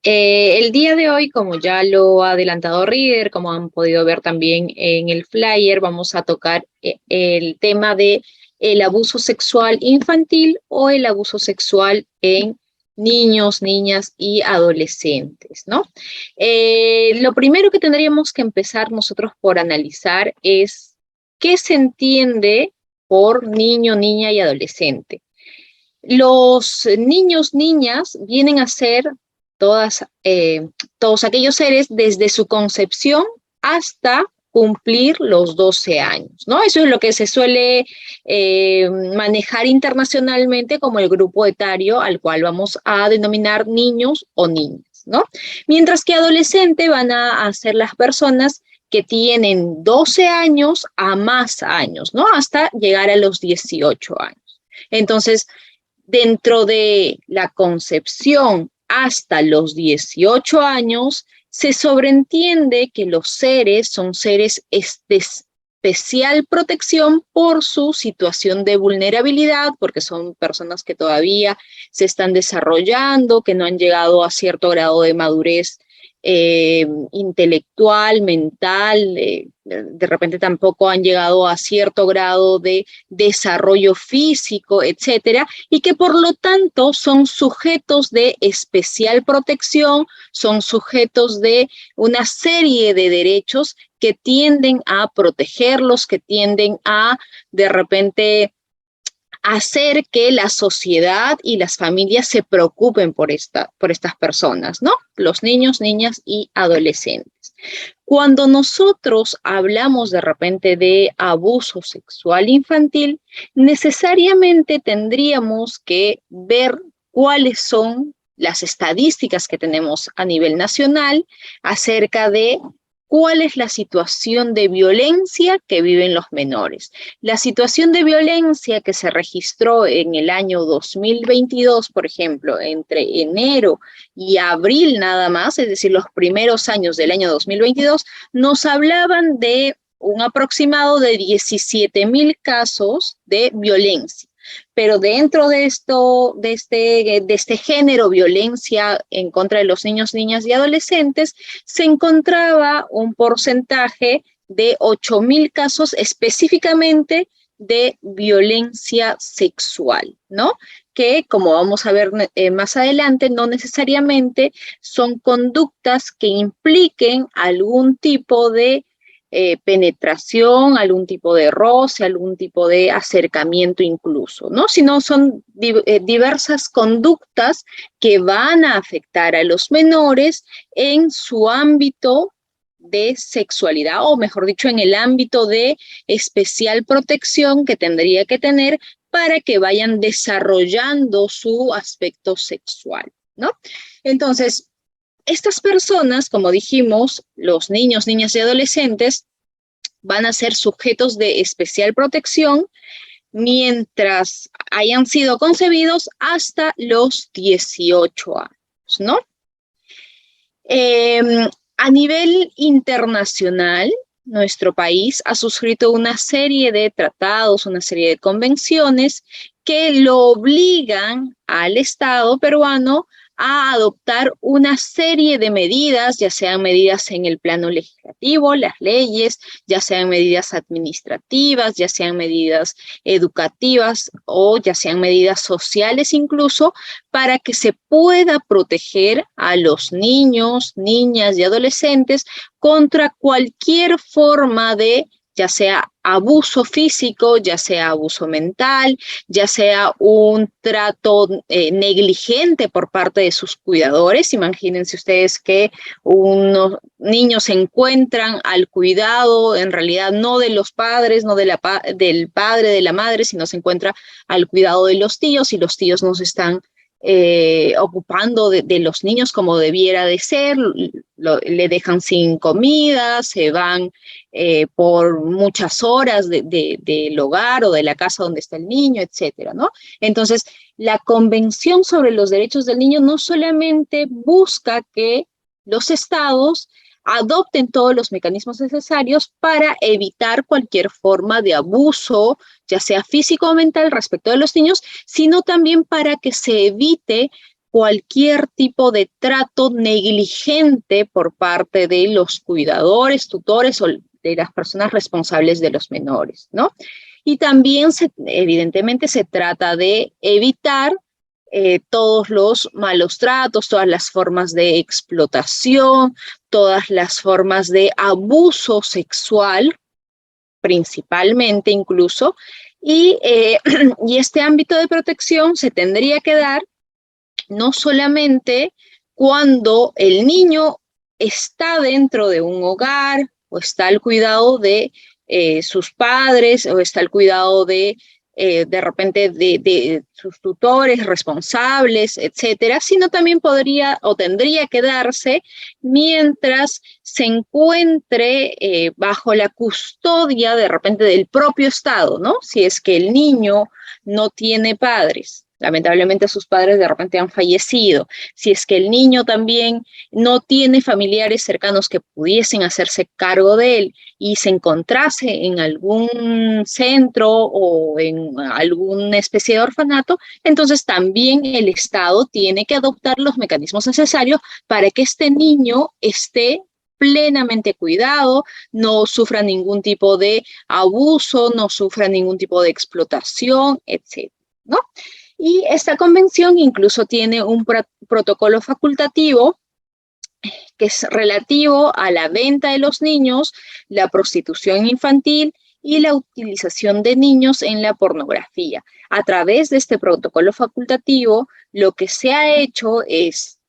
El día de hoy, como ya lo ha adelantado Reader, como han podido ver también en el flyer, vamos a tocar el tema de el abuso sexual infantil o el abuso sexual en niños, niñas y adolescentes, ¿no? Lo primero que tendríamos que empezar nosotros por analizar es qué se entiende por niño, niña y adolescente. Los niños, niñas vienen a ser todos aquellos seres desde su concepción hasta cumplir los 12 años, ¿no? Eso es lo que se suele manejar internacionalmente como el grupo etario al cual vamos a denominar niños o niñas, ¿no? Mientras que adolescente van a ser las personas que tienen 12 años a más años, ¿no? Hasta llegar a los 18 años. Entonces, dentro de la concepción hasta los 18 años, se sobreentiende que los seres son seres de especial protección por su situación de vulnerabilidad, porque son personas que todavía se están desarrollando, que no han llegado a cierto grado de madurez intelectual, mental, de repente tampoco han llegado a cierto grado de desarrollo físico, etcétera, y que por lo tanto son sujetos de especial protección, son sujetos de una serie de derechos que tienden a protegerlos, que tienden a de repente hacer que la sociedad y las familias se preocupen por estas personas, ¿no? Los niños, niñas y adolescentes. Cuando nosotros hablamos de repente de abuso sexual infantil, necesariamente tendríamos que ver cuáles son las estadísticas que tenemos a nivel nacional acerca de cuál es la situación de violencia que viven los menores. La situación de violencia que se registró en el año 2022, por ejemplo, entre enero y abril nada más, es decir, los primeros años del año 2022, nos hablaban de un aproximado de 17,000 casos de violencia. Pero dentro de este género, violencia en contra de los niños, niñas y adolescentes, se encontraba un porcentaje de 8,000 casos específicamente de violencia sexual, ¿no? Que, como vamos a ver más adelante, no necesariamente son conductas que impliquen algún tipo de penetración, algún tipo de roce, algún tipo de acercamiento incluso, ¿no? Sino son diversas conductas que van a afectar a los menores en su ámbito de sexualidad, o mejor dicho, en el ámbito de especial protección que tendría que tener para que vayan desarrollando su aspecto sexual, ¿no? Entonces, estas personas, como dijimos, los niños, niñas y adolescentes, van a ser sujetos de especial protección mientras hayan sido concebidos hasta los 18 años, ¿no? A nivel internacional, nuestro país ha suscrito una serie de tratados, una serie de convenciones que lo obligan al Estado peruano a adoptar una serie de medidas, ya sean medidas en el plano legislativo, las leyes, ya sean medidas administrativas, ya sean medidas educativas o ya sean medidas sociales incluso, para que se pueda proteger a los niños, niñas y adolescentes contra cualquier forma de, ya sea abuso físico, ya sea abuso mental, ya sea un trato negligente por parte de sus cuidadores. Imagínense ustedes que unos niños se encuentran al cuidado, en realidad no de los padres, no de del padre, de la madre, sino se encuentra al cuidado de los tíos y los tíos no se están ocupando de los niños como debiera de ser, le dejan sin comida, se van por muchas horas del hogar o de la casa donde está el niño, etcétera, ¿no? Entonces, la Convención sobre los Derechos del Niño no solamente busca que los estados adopten todos los mecanismos necesarios para evitar cualquier forma de abuso, ya sea físico o mental, respecto de los niños, sino también para que se evite cualquier tipo de trato negligente por parte de los cuidadores, tutores o de las personas responsables de los menores, ¿no? Y también, evidentemente, se trata de evitar todos los malos tratos, todas las formas de explotación, todas las formas de abuso sexual, principalmente incluso, y este ámbito de protección se tendría que dar no solamente cuando el niño está dentro de un hogar o está al cuidado de sus padres o está al cuidado de repente de sus tutores responsables, etcétera, sino también podría o tendría que darse mientras se encuentre bajo la custodia de repente del propio Estado, ¿no? Si es que el niño no tiene padres. Lamentablemente sus padres de repente han fallecido. Si es que el niño también no tiene familiares cercanos que pudiesen hacerse cargo de él y se encontrase en algún centro o en alguna especie de orfanato, entonces también el Estado tiene que adoptar los mecanismos necesarios para que este niño esté plenamente cuidado, no sufra ningún tipo de abuso, no sufra ningún tipo de explotación, etcétera, ¿no? Y esta convención incluso tiene un protocolo facultativo que es relativo a la venta de los niños, la prostitución infantil y la utilización de niños en la pornografía. A través de este protocolo facultativo, lo que se ha hecho es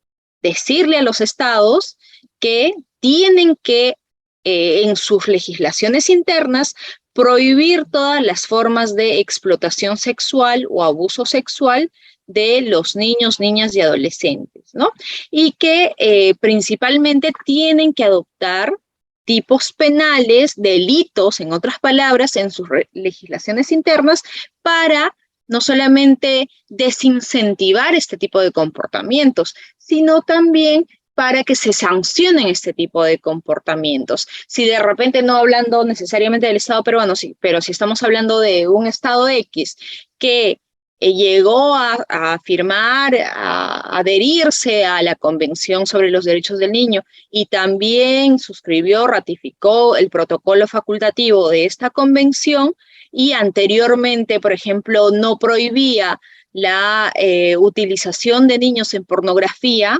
decirle a los estados que tienen que, en sus legislaciones internas, prohibir todas las formas de explotación sexual o abuso sexual de los niños, niñas y adolescentes, ¿no? Y que principalmente tienen que adoptar tipos penales, delitos, en otras palabras, en sus legislaciones internas para no solamente desincentivar este tipo de comportamientos, sino también para que se sancionen este tipo de comportamientos. Si de repente no hablando necesariamente del Estado peruano, sí, pero si estamos hablando de un Estado X que llegó a firmar, a adherirse a la Convención sobre los Derechos del Niño y también suscribió, ratificó el protocolo facultativo de esta convención y anteriormente, por ejemplo, no prohibía la utilización de niños en pornografía.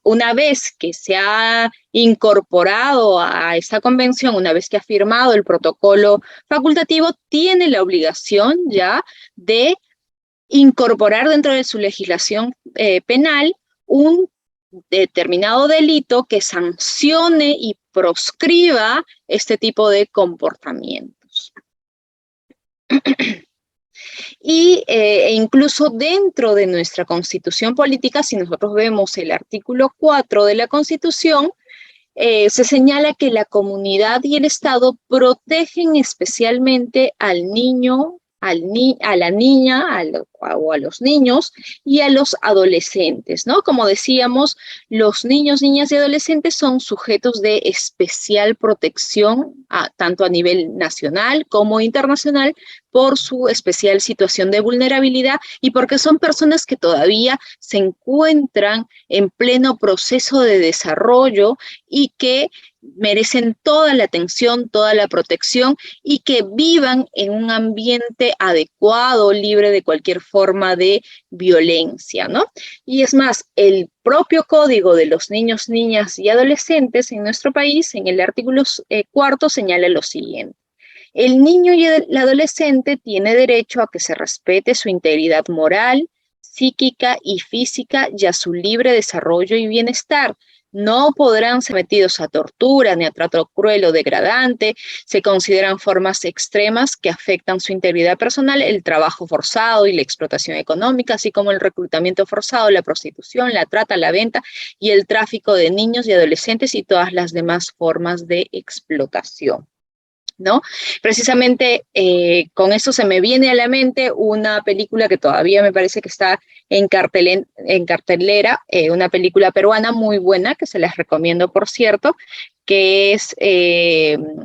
Una vez que se ha incorporado a esta convención, una vez que ha firmado el protocolo facultativo, tiene la obligación ya de incorporar dentro de su legislación penal un determinado delito que sancione y proscriba este tipo de comportamientos. Y incluso dentro de nuestra Constitución política, si nosotros vemos el artículo 4 de la Constitución, se señala que la comunidad y el Estado protegen especialmente al niño, a la niña o a los niños y a los adolescentes, ¿no? Como decíamos, los niños, niñas y adolescentes son sujetos de especial protección, tanto a nivel nacional como internacional, por su especial situación de vulnerabilidad y porque son personas que todavía se encuentran en pleno proceso de desarrollo y que merecen toda la atención, toda la protección y que vivan en un ambiente adecuado, libre de cualquier forma de violencia, ¿no? Y es más, el propio Código de los Niños, Niñas y Adolescentes en nuestro país, en el artículo 4, señala lo siguiente. El niño y el adolescente tiene derecho a que se respete su integridad moral, psíquica y física y a su libre desarrollo y bienestar. No podrán ser sometidos a tortura ni a trato cruel o degradante. Se consideran formas extremas que afectan su integridad personal, el trabajo forzado y la explotación económica, así como el reclutamiento forzado, la prostitución, la trata, la venta y el tráfico de niños y adolescentes y todas las demás formas de explotación, ¿no? Precisamente con eso se me viene a la mente una película que todavía me parece que está en cartelera, una película peruana muy buena, que se las recomiendo por cierto, que es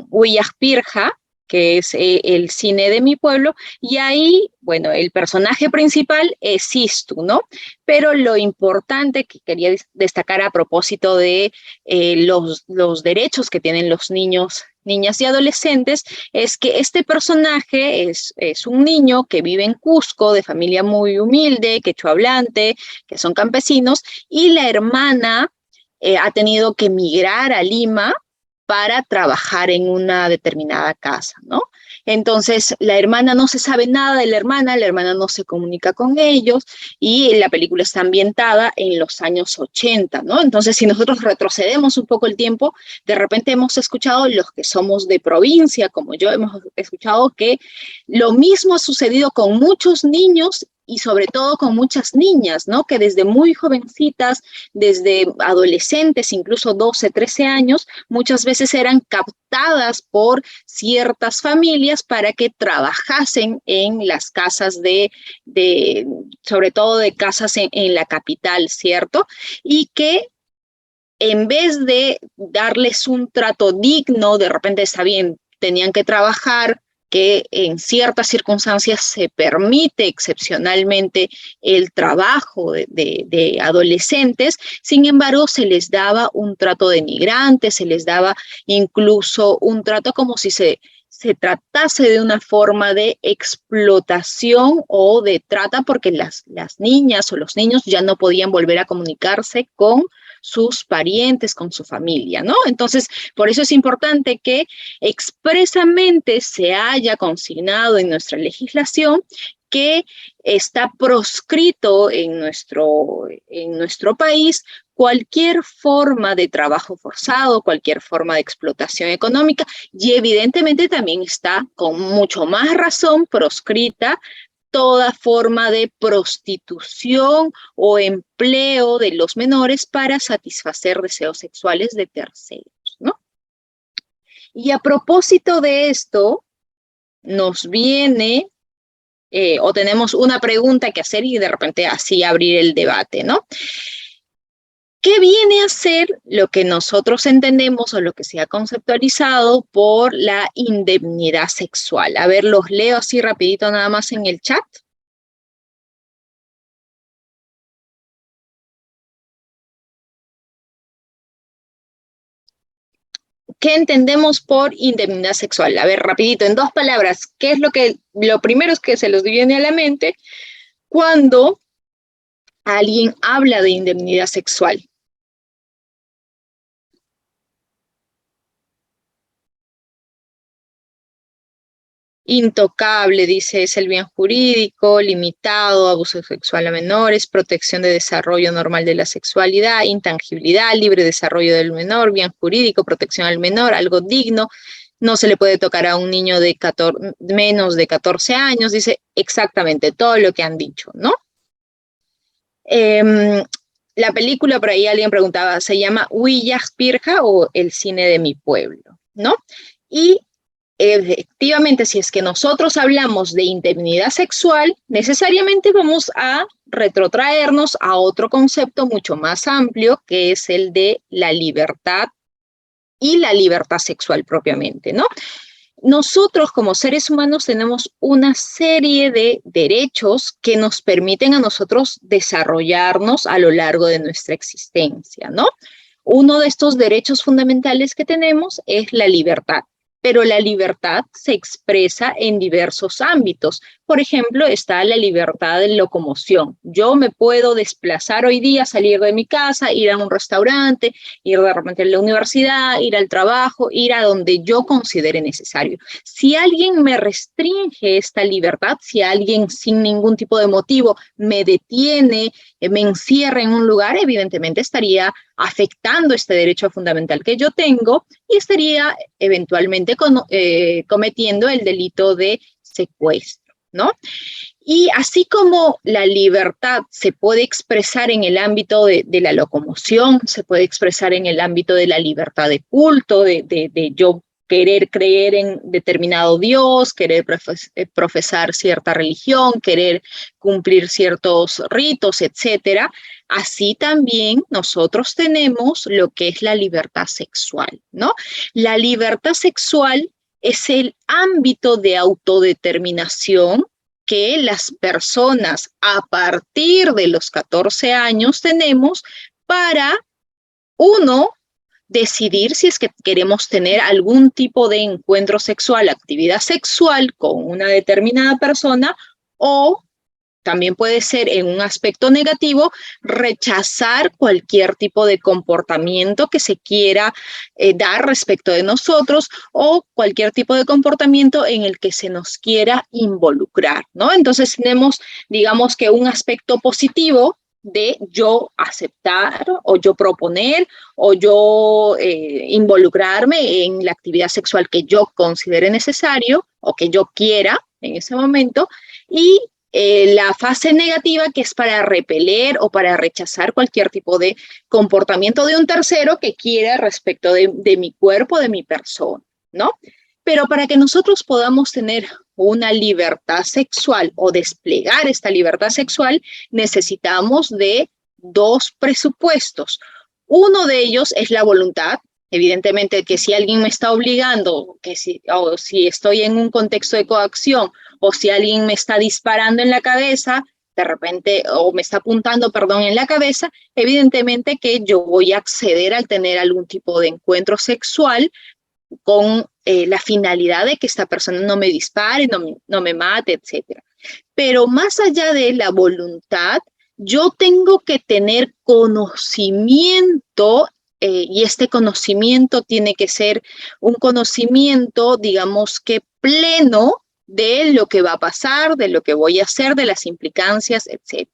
Huillas Pirja, que es el cine de mi pueblo, y ahí, bueno, el personaje principal es Sistu, ¿no? Pero lo importante que quería destacar a propósito de los derechos que tienen los niños, niñas y adolescentes, es que este personaje es un niño que vive en Cusco, de familia muy humilde, quechua hablante, que son campesinos, y la hermana ha tenido que migrar a Lima para trabajar en una determinada casa, ¿no? Entonces, la hermana no se sabe nada de la hermana no se comunica con ellos y la película está ambientada en los años 80, ¿no? Entonces, si nosotros retrocedemos un poco el tiempo, de repente hemos escuchado, los que somos de provincia, como yo, hemos escuchado que lo mismo ha sucedido con muchos niños y sobre todo con muchas niñas, ¿no? Que desde muy jovencitas, desde adolescentes, incluso 12, 13 años, muchas veces eran captadas por ciertas familias para que trabajasen en las casas sobre todo de casas en la capital, ¿cierto? Y que en vez de darles un trato digno, de repente está bien, tenían que trabajar, que en ciertas circunstancias se permite excepcionalmente el trabajo de adolescentes, sin embargo se les daba un trato de migrantes, se les daba incluso un trato como si se tratase de una forma de explotación o de trata, porque las niñas o los niños ya no podían volver a comunicarse con sus parientes, con su familia, ¿no? Entonces, por eso es importante que expresamente se haya consignado en nuestra legislación que está proscrito en nuestro país cualquier forma de trabajo forzado, cualquier forma de explotación económica, y evidentemente también está con mucho más razón proscrita toda forma de prostitución o empleo de los menores para satisfacer deseos sexuales de terceros, ¿no? Y a propósito de esto, nos viene o tenemos una pregunta que hacer y de repente así abrir el debate, ¿no? ¿Qué viene a ser lo que nosotros entendemos o lo que se ha conceptualizado por la indemnidad sexual? A ver, los leo así rapidito nada más en el chat. ¿Qué entendemos por indemnidad sexual? A ver, rapidito, en dos palabras, ¿qué es lo primero es que se les viene a la mente cuando alguien habla de indemnidad sexual? Intocable, dice, es el bien jurídico, limitado, abuso sexual a menores, protección de desarrollo normal de la sexualidad, intangibilidad, libre desarrollo del menor, bien jurídico, protección al menor, algo digno, no se le puede tocar a un niño de menos de 14 años, dice exactamente todo lo que han dicho, ¿no? La película, por ahí alguien preguntaba, se llama Huillas Pirja o El cine de mi pueblo, ¿no? Y efectivamente, si es que nosotros hablamos de indemnidad sexual, necesariamente vamos a retrotraernos a otro concepto mucho más amplio, que es el de la libertad y la libertad sexual propiamente, ¿no? Nosotros como seres humanos tenemos una serie de derechos que nos permiten a nosotros desarrollarnos a lo largo de nuestra existencia, ¿no? Uno de estos derechos fundamentales que tenemos es la libertad, pero la libertad se expresa en diversos ámbitos. Por ejemplo, está la libertad de locomoción. Yo me puedo desplazar hoy día, salir de mi casa, ir a un restaurante, ir de repente a la universidad, ir al trabajo, ir a donde yo considere necesario. Si alguien me restringe esta libertad, si alguien sin ningún tipo de motivo me detiene, me encierra en un lugar, evidentemente estaría afectando este derecho fundamental que yo tengo y estaría eventualmente cometiendo el delito de secuestro, ¿no? Y así como la libertad se puede expresar en el ámbito de la locomoción, se puede expresar en el ámbito de la libertad de culto, de yo querer creer en determinado Dios, querer profesar cierta religión, querer cumplir ciertos ritos, etcétera. Así también nosotros tenemos lo que es la libertad sexual, ¿no? La libertad sexual es el ámbito de autodeterminación que las personas a partir de los 14 años tenemos para, uno, decidir si es que queremos tener algún tipo de encuentro sexual, actividad sexual con una determinada persona, o también puede ser en un aspecto negativo, rechazar cualquier tipo de comportamiento que se quiera dar respecto de nosotros o cualquier tipo de comportamiento en el que se nos quiera involucrar, ¿no? Entonces tenemos, digamos que un aspecto positivo de yo aceptar o yo proponer o yo involucrarme en la actividad sexual que yo considere necesario o que yo quiera en ese momento, y la fase negativa, que es para repeler o para rechazar cualquier tipo de comportamiento de un tercero que quiera respecto de mi cuerpo, de mi persona, ¿no? Pero para que nosotros podamos tener una libertad sexual o desplegar esta libertad sexual, necesitamos de dos presupuestos. Uno de ellos es la voluntad. Evidentemente que si alguien me está obligando, o si estoy en un contexto de coacción, o si alguien me está disparando en la cabeza, de repente, o me está apuntando, perdón, en la cabeza, evidentemente que yo voy a acceder al tener algún tipo de encuentro sexual con la finalidad de que esta persona no me dispare, no me mate, etc. Pero más allá de la voluntad, yo tengo que tener conocimiento, y este conocimiento tiene que ser un conocimiento, digamos que pleno, de lo que va a pasar, de lo que voy a hacer, de las implicancias, etc.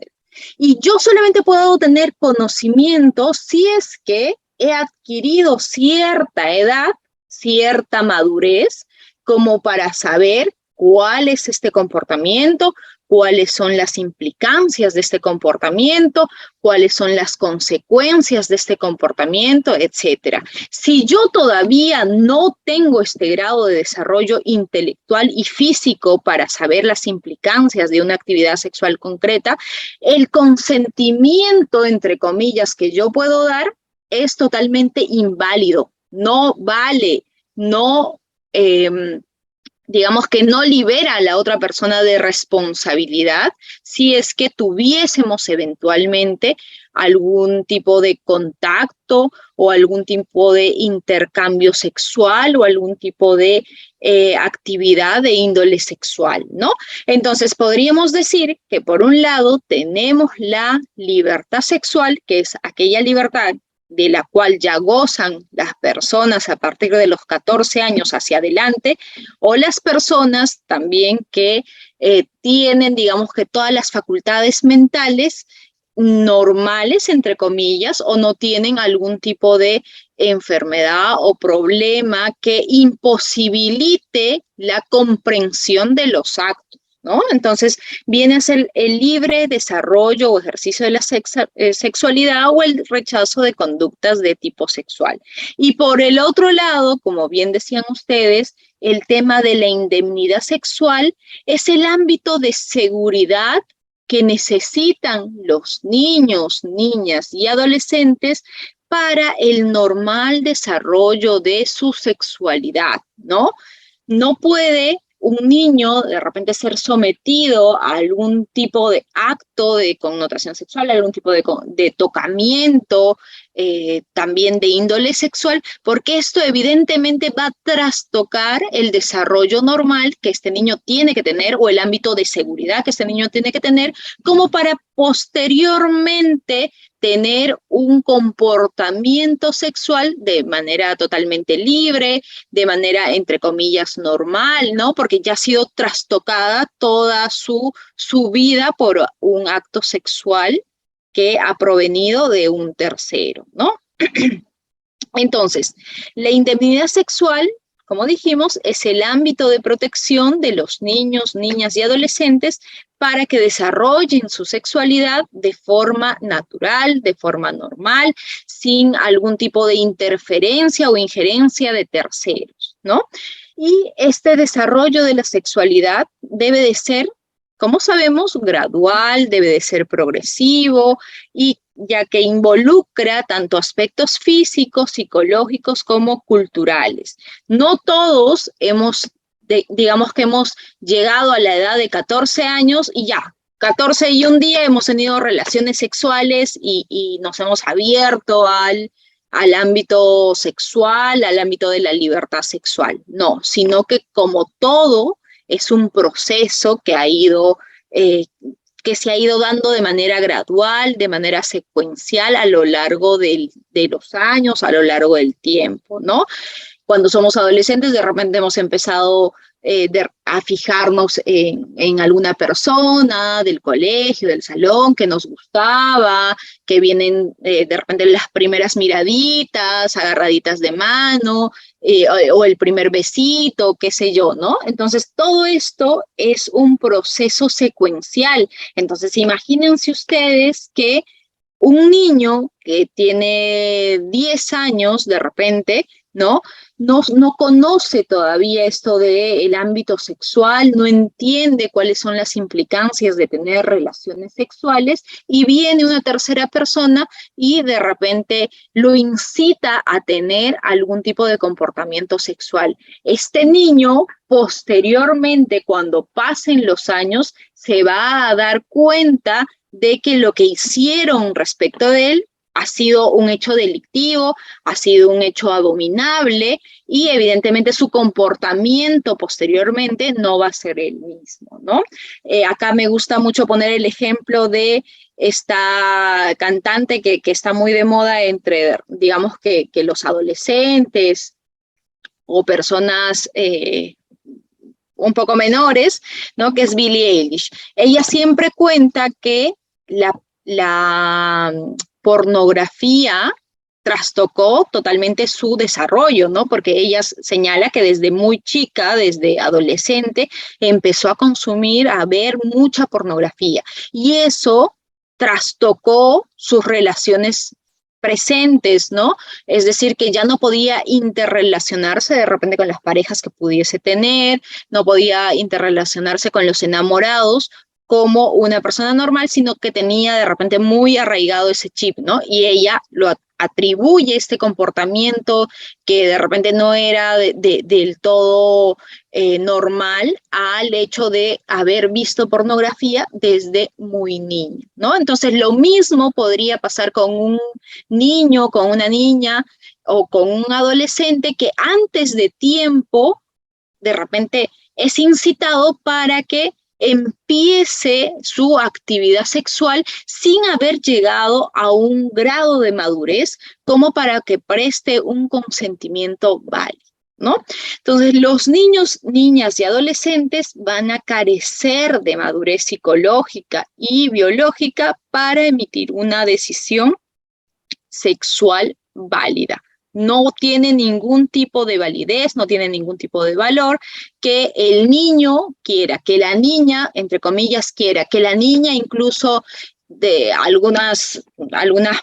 Y yo solamente puedo tener conocimiento si es que he adquirido cierta edad, cierta madurez, como para saber cuál es este comportamiento, cuáles son las implicancias de este comportamiento, cuáles son las consecuencias de este comportamiento, etcétera. Si yo todavía no tengo este grado de desarrollo intelectual y físico para saber las implicancias de una actividad sexual concreta, el consentimiento, entre comillas, que yo puedo dar es totalmente inválido, no vale, no digamos que no libera a la otra persona de responsabilidad si es que tuviésemos eventualmente algún tipo de contacto o algún tipo de intercambio sexual o algún tipo de actividad de índole sexual, ¿no? Entonces podríamos decir que por un lado tenemos la libertad sexual, que es aquella libertad de la cual ya gozan las personas a partir de los 14 años hacia adelante, o las personas también que tienen, digamos que todas las facultades mentales normales, entre comillas, o no tienen algún tipo de enfermedad o problema que imposibilite la comprensión de los actos, ¿no? Entonces, viene a ser el libre desarrollo o ejercicio de la sexualidad o el rechazo de conductas de tipo sexual. Y por el otro lado, como bien decían ustedes, el tema de la indemnidad sexual es el ámbito de seguridad que necesitan los niños, niñas y adolescentes para el normal desarrollo de su sexualidad, ¿no? No puede un niño de repente ser sometido a algún tipo de acto de connotación sexual, algún tipo de tocamiento, también de índole sexual, porque esto evidentemente va a trastocar el desarrollo normal que este niño tiene que tener o el ámbito de seguridad que este niño tiene que tener, como para posteriormente tener un comportamiento sexual de manera totalmente libre, de manera, entre comillas, normal, ¿no? Porque ya ha sido trastocada toda su vida por un acto sexual que ha provenido de un tercero, ¿no? Entonces, la indemnidad sexual, como dijimos, es el ámbito de protección de los niños, niñas y adolescentes para que desarrollen su sexualidad de forma natural, de forma normal, sin algún tipo de interferencia o injerencia de terceros, ¿no? Y este desarrollo de la sexualidad debe de ser, como sabemos, gradual, debe de ser progresivo y ya que involucra tanto aspectos físicos, psicológicos como culturales. No todos digamos que hemos llegado a la edad de 14 años y ya, 14 y un día hemos tenido relaciones sexuales y nos hemos abierto al ámbito sexual, al ámbito de la libertad sexual. No, sino que como todo es un proceso que se ha ido dando de manera gradual, de manera secuencial a lo largo de los años, a lo largo del tiempo, ¿no? Cuando somos adolescentes, de repente hemos empezado a fijarnos en alguna persona del colegio, del salón, que nos gustaba, que vienen de repente las primeras miraditas, agarraditas de mano, o el primer besito, qué sé yo, ¿no? Entonces, todo esto es un proceso secuencial. Entonces, imagínense ustedes que un niño que tiene 10 años de repente, ¿no? No conoce todavía esto del ámbito sexual, no entiende cuáles son las implicancias de tener relaciones sexuales y viene una tercera persona y de repente lo incita a tener algún tipo de comportamiento sexual. Este niño, posteriormente, cuando pasen los años, se va a dar cuenta de que lo que hicieron respecto de él ha sido un hecho delictivo, ha sido un hecho abominable y evidentemente su comportamiento posteriormente no va a ser el mismo, ¿no? Acá me gusta mucho poner el ejemplo de esta cantante que está muy de moda entre, digamos que los adolescentes o personas un poco menores, ¿no? Que es Billie Eilish. Ella siempre cuenta que la pornografía trastocó totalmente su desarrollo, ¿no? Porque ella señala que desde muy chica, desde adolescente, empezó a consumir, a ver mucha pornografía. Y eso trastocó sus relaciones presentes, ¿no? Es decir, que ya no podía interrelacionarse de repente con las parejas que pudiese tener, no podía interrelacionarse con los enamorados como una persona normal, sino que tenía de repente muy arraigado ese chip, ¿no? Y ella lo atribuye este comportamiento que de repente no era del todo normal al hecho de haber visto pornografía desde muy niño, ¿no? Entonces lo mismo podría pasar con un niño, con una niña o con un adolescente que antes de tiempo de repente es incitado para que empiece su actividad sexual sin haber llegado a un grado de madurez como para que preste un consentimiento válido, ¿no? Entonces, los niños, niñas y adolescentes van a carecer de madurez psicológica y biológica para emitir una decisión sexual válida. No tiene ningún tipo de validez, no tiene ningún tipo de valor que el niño quiera, que la niña, entre comillas, quiera, que la niña incluso de algunas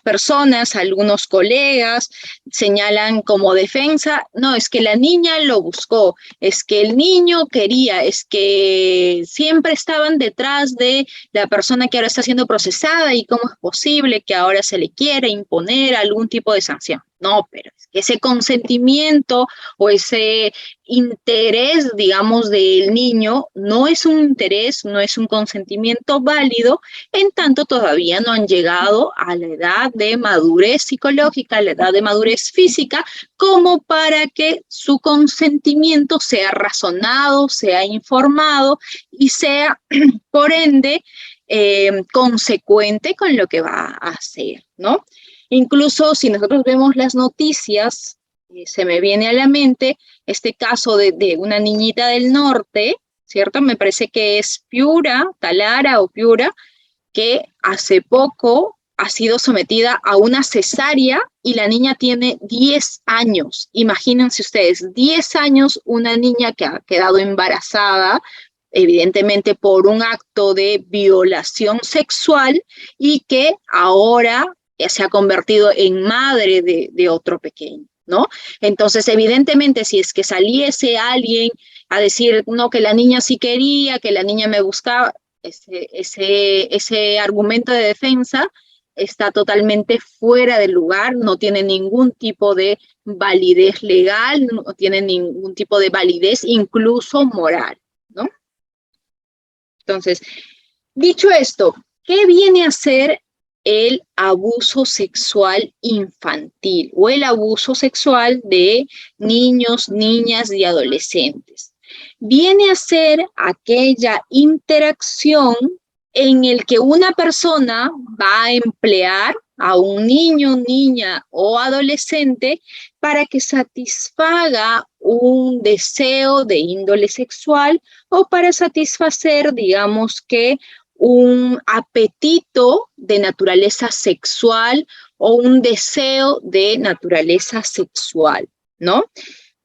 personas, algunos colegas señalan como defensa, no, es que la niña lo buscó, es que el niño quería, es que siempre estaban detrás de la persona que ahora está siendo procesada y cómo es posible que ahora se le quiera imponer algún tipo de sanción. No, pero es que ese consentimiento o ese interés, digamos, del niño no es un interés, no es un consentimiento válido, en tanto todavía no han llegado a la edad de madurez psicológica, a la edad de madurez física, como para que su consentimiento sea razonado, sea informado y sea, por ende, consecuente con lo que va a hacer, ¿no? Incluso si nosotros vemos las noticias, se me viene a la mente este caso de una niñita del norte, ¿cierto? Me parece que es Piura, Talara o Piura, que hace poco ha sido sometida a una cesárea y la niña tiene 10 años. Imagínense ustedes, 10 años, una niña que ha quedado embarazada, evidentemente por un acto de violación sexual y que ahora se ha convertido en madre de otro pequeño, ¿no? Entonces, evidentemente, si es que saliese alguien a decir, no, que la niña sí quería, que la niña me buscaba, ese argumento de defensa está totalmente fuera de lugar, no tiene ningún tipo de validez legal, no tiene ningún tipo de validez incluso moral, ¿no? Entonces, dicho esto, ¿qué viene a ser el abuso sexual infantil o el abuso sexual de niños, niñas y adolescentes? Viene a ser aquella interacción en el que una persona va a emplear a un niño, niña o adolescente para que satisfaga un deseo de índole sexual o para satisfacer, digamos que, un apetito de naturaleza sexual o un deseo de naturaleza sexual, ¿no?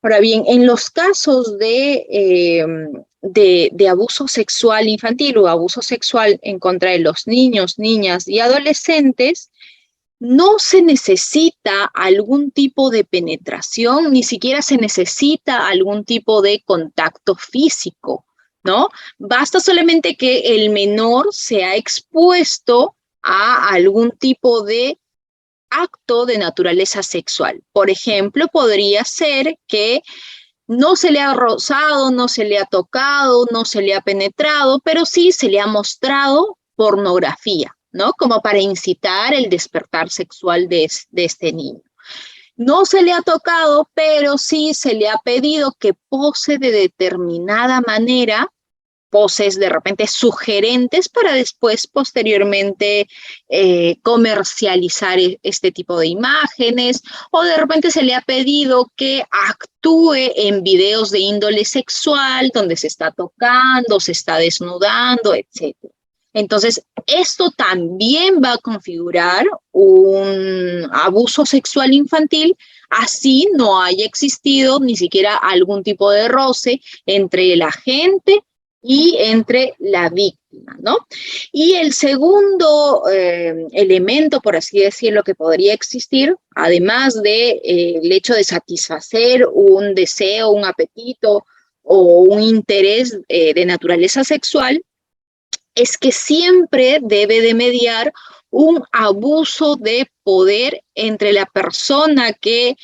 Ahora bien, en los casos de abuso sexual infantil o abuso sexual en contra de los niños, niñas y adolescentes, no se necesita algún tipo de penetración, ni siquiera se necesita algún tipo de contacto físico, ¿no? Basta solamente que el menor sea expuesto a algún tipo de acto de naturaleza sexual. Por ejemplo, podría ser que no se le ha rozado, no se le ha tocado, no se le ha penetrado, pero sí se le ha mostrado pornografía, ¿no? Como para incitar el despertar sexual de este niño. No se le ha tocado, pero sí se le ha pedido que pose de determinada manera, poses de repente sugerentes para después posteriormente comercializar este tipo de imágenes, o de repente se le ha pedido que actúe en videos de índole sexual donde se está tocando, se está desnudando, etcétera. Entonces, esto también va a configurar un abuso sexual infantil, así no haya existido ni siquiera algún tipo de roce entre el agente y entre la víctima, ¿no? Y el segundo elemento, por así decirlo, que podría existir, además de, el hecho de satisfacer un deseo, un apetito o un interés de naturaleza sexual, es que siempre debe de mediar un abuso de poder entre la persona que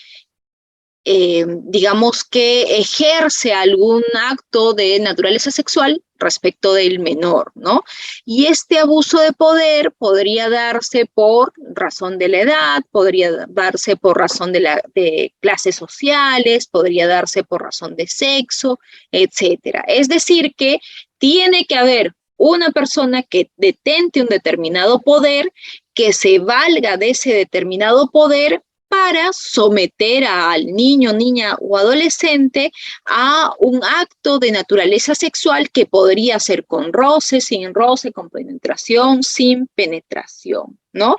digamos que ejerce algún acto de naturaleza sexual respecto del menor, ¿no? Y este abuso de poder podría darse por razón de la edad, podría darse por razón de clases sociales, podría darse por razón de sexo, etcétera. Es decir, que tiene que haber una persona que detente un determinado poder, que se valga de ese determinado poder para someter al niño, niña o adolescente a un acto de naturaleza sexual que podría ser con roce, sin roce, con penetración, sin penetración, ¿no?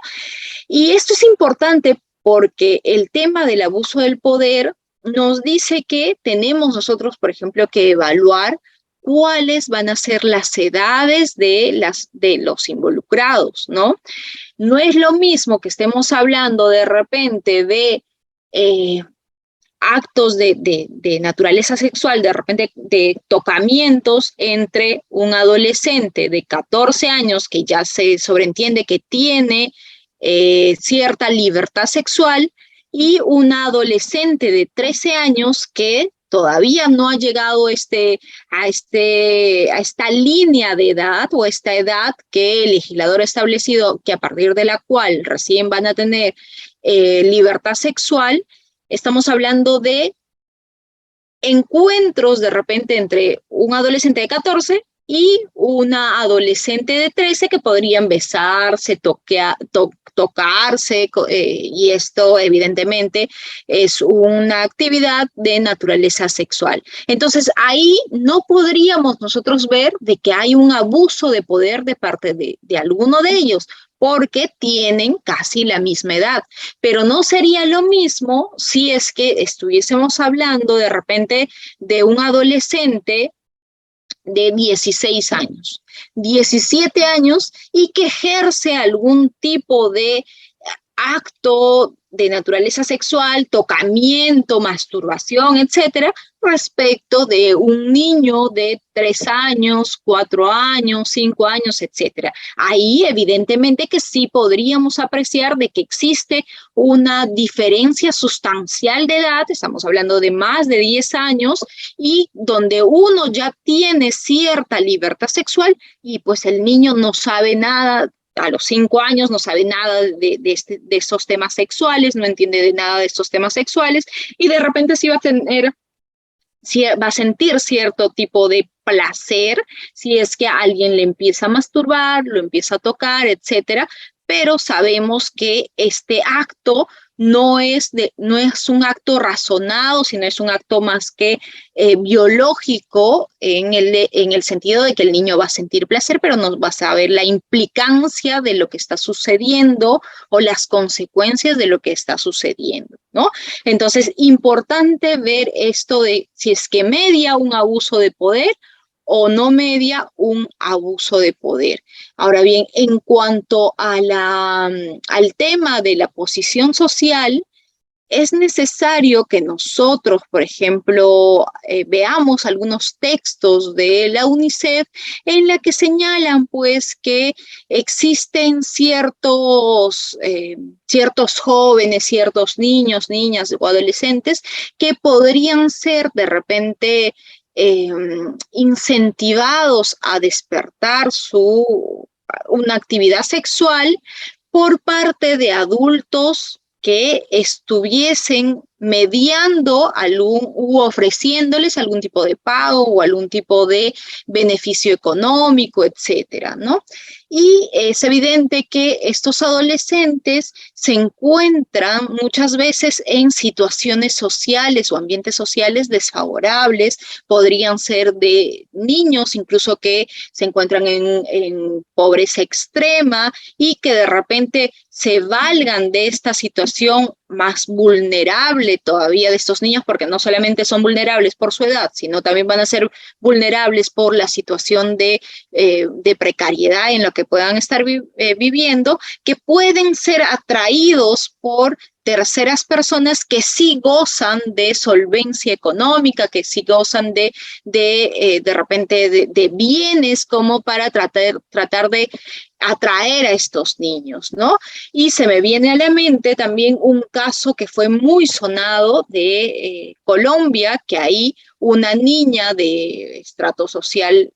Y esto es importante porque el tema del abuso del poder nos dice que tenemos nosotros, por ejemplo, que evaluar cuáles van a ser las edades de los involucrados, ¿no? No es lo mismo que estemos hablando de repente de actos de naturaleza sexual, de repente de tocamientos entre un adolescente de 14 años que ya se sobreentiende que tiene cierta libertad sexual y una adolescente de 13 años que todavía no ha llegado a esta línea de edad o esta edad que el legislador ha establecido que a partir de la cual recién van a tener libertad sexual. Estamos hablando de encuentros de repente entre un adolescente de 14 y una adolescente de 13 que podrían besarse, tocarse, y esto evidentemente es una actividad de naturaleza sexual. Entonces ahí no podríamos nosotros ver de que hay un abuso de poder de parte de alguno de ellos, porque tienen casi la misma edad, pero no sería lo mismo si es que estuviésemos hablando de repente de un adolescente de 16 años, 17 años y que ejerce algún tipo de acto de naturaleza sexual, tocamiento, masturbación, etcétera, respecto de un niño de 3 años, 4 años, 5 años, etcétera. Ahí evidentemente que sí podríamos apreciar de que existe una diferencia sustancial de edad, estamos hablando de más de 10 años, y donde uno ya tiene cierta libertad sexual y pues el niño no sabe nada. A los 5 años no sabe nada de estos temas sexuales, no entiende de nada de estos temas sexuales, y de repente sí va a tener, si va a sentir cierto tipo de placer si es que alguien le empieza a masturbar, lo empieza a tocar, etcétera, pero sabemos que este acto no es un acto razonado, sino es un acto más que biológico en el sentido de que el niño va a sentir placer, pero no va a saber la implicancia de lo que está sucediendo o las consecuencias de lo que está sucediendo, ¿no? Entonces, importante ver esto de si es que media un abuso de poder o no media un abuso de poder. Ahora bien, en cuanto a al tema de la posición social, es necesario que nosotros, por ejemplo, veamos algunos textos de la UNICEF en la que señalan pues que existen ciertos jóvenes, ciertos niños, niñas o adolescentes que podrían ser de repente eh, incentivados a despertar una actividad sexual por parte de adultos que estuviesen mediando u ofreciéndoles algún tipo de pago o algún tipo de beneficio económico, etcétera, ¿no? Y es evidente que estos adolescentes se encuentran muchas veces en situaciones sociales o ambientes sociales desfavorables, podrían ser de niños incluso que se encuentran en pobreza extrema y que de repente se valgan de esta situación más vulnerable todavía de estos niños, porque no solamente son vulnerables por su edad, sino también van a ser vulnerables por la situación de precariedad en la que puedan estar viviendo, que pueden ser atraídos por terceras personas que sí gozan de solvencia económica, que sí gozan de repente de bienes como para tratar de atraer a estos niños, ¿no? Y se me viene a la mente también un caso que fue muy sonado de Colombia, que ahí una niña de estrato social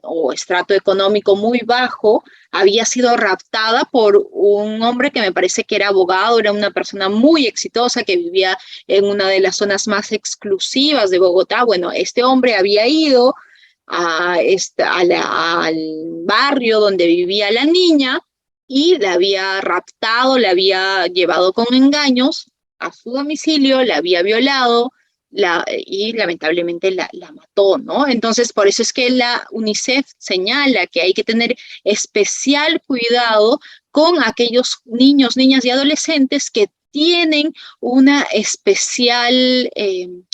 o estrato económico muy bajo había sido raptada por un hombre que me parece que era abogado, era una persona muy exitosa que vivía en una de las zonas más exclusivas de Bogotá. Bueno, este hombre había ido al barrio donde vivía la niña y la había raptado, la había llevado con engaños a su domicilio, la había violado y lamentablemente la mató, ¿no? Entonces, por eso es que la UNICEF señala que hay que tener especial cuidado con aquellos niños, niñas y adolescentes que tienen una especial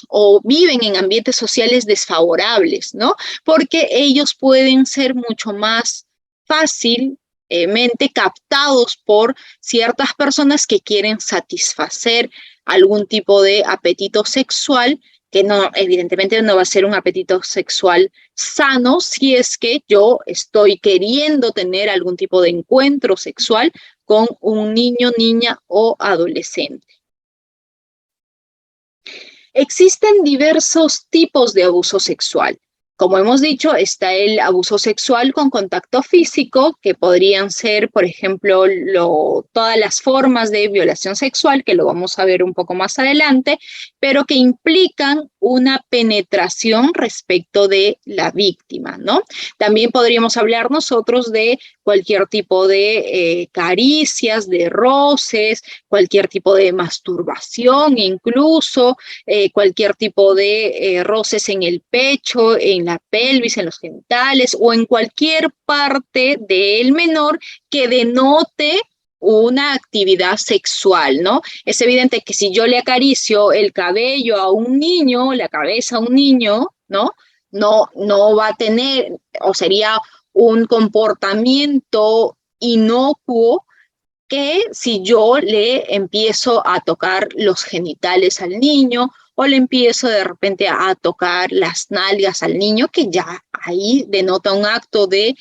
o viven en ambientes sociales desfavorables, ¿no? Porque ellos pueden ser mucho más fácilmente captados por ciertas personas que quieren satisfacer algún tipo de apetito sexual, que no, evidentemente no va a ser un apetito sexual sano si es que yo estoy queriendo tener algún tipo de encuentro sexual con un niño, niña o adolescente. Existen diversos tipos de abuso sexual. Como hemos dicho, está el abuso sexual con contacto físico, que podrían ser, por ejemplo, todas las formas de violación sexual, que lo vamos a ver un poco más adelante, pero que implican una penetración respecto de la víctima, ¿no? También podríamos hablar nosotros de cualquier tipo de caricias, de roces, cualquier tipo de masturbación incluso, cualquier tipo de roces en el pecho, en la pelvis, en los genitales o en cualquier parte del menor que denote una actividad sexual, ¿no? Es evidente que si yo le acaricio el cabello a un niño, la cabeza a un niño, ¿no? No va a tener, o sería un comportamiento inocuo que si yo le empiezo a tocar los genitales al niño o le empiezo de repente a tocar las nalgas al niño, que ya ahí denota un acto de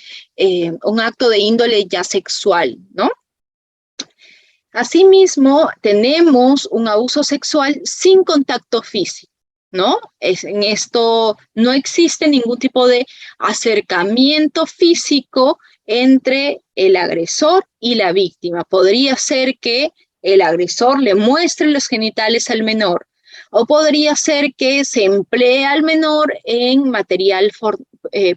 índole ya sexual, ¿no? Asimismo, tenemos un abuso sexual sin contacto físico, ¿no? En esto no existe ningún tipo de acercamiento físico entre el agresor y la víctima. Podría ser que el agresor le muestre los genitales al menor, o podría ser que se emplee al menor en material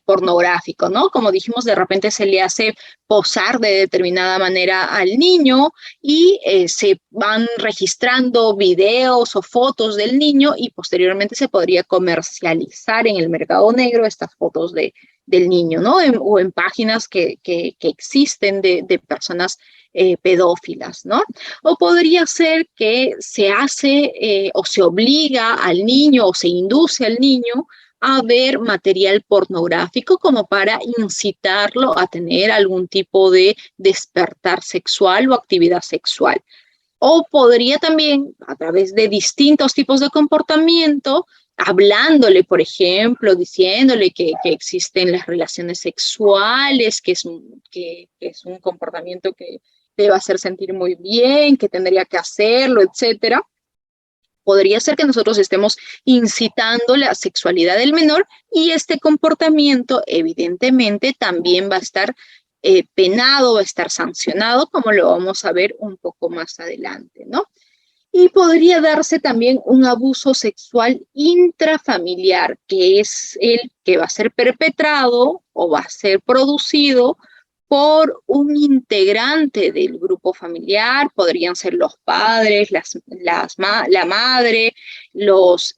pornográfico, ¿no? Como dijimos, de repente se le hace posar de determinada manera al niño y se van registrando videos o fotos del niño y posteriormente se podría comercializar en el mercado negro estas fotos del niño, ¿no? O en páginas que existen de personas pedófilas, ¿no? O podría ser que se hace o se obliga al niño o se induce al niño a ver material pornográfico como para incitarlo a tener algún tipo de despertar sexual o actividad sexual. O podría también, a través de distintos tipos de comportamiento, hablándole, por ejemplo, diciéndole que existen las relaciones sexuales, que es un comportamiento que te va a hacer sentir muy bien, que tendría que hacerlo, etcétera. Podría ser que nosotros estemos incitando la sexualidad del menor y este comportamiento evidentemente también va a estar penado, va a estar sancionado, como lo vamos a ver un poco más adelante, ¿no? Y podría darse también un abuso sexual intrafamiliar, que es el que va a ser perpetrado o va a ser producido por un integrante del grupo familiar. Podrían ser los padres, la madre, los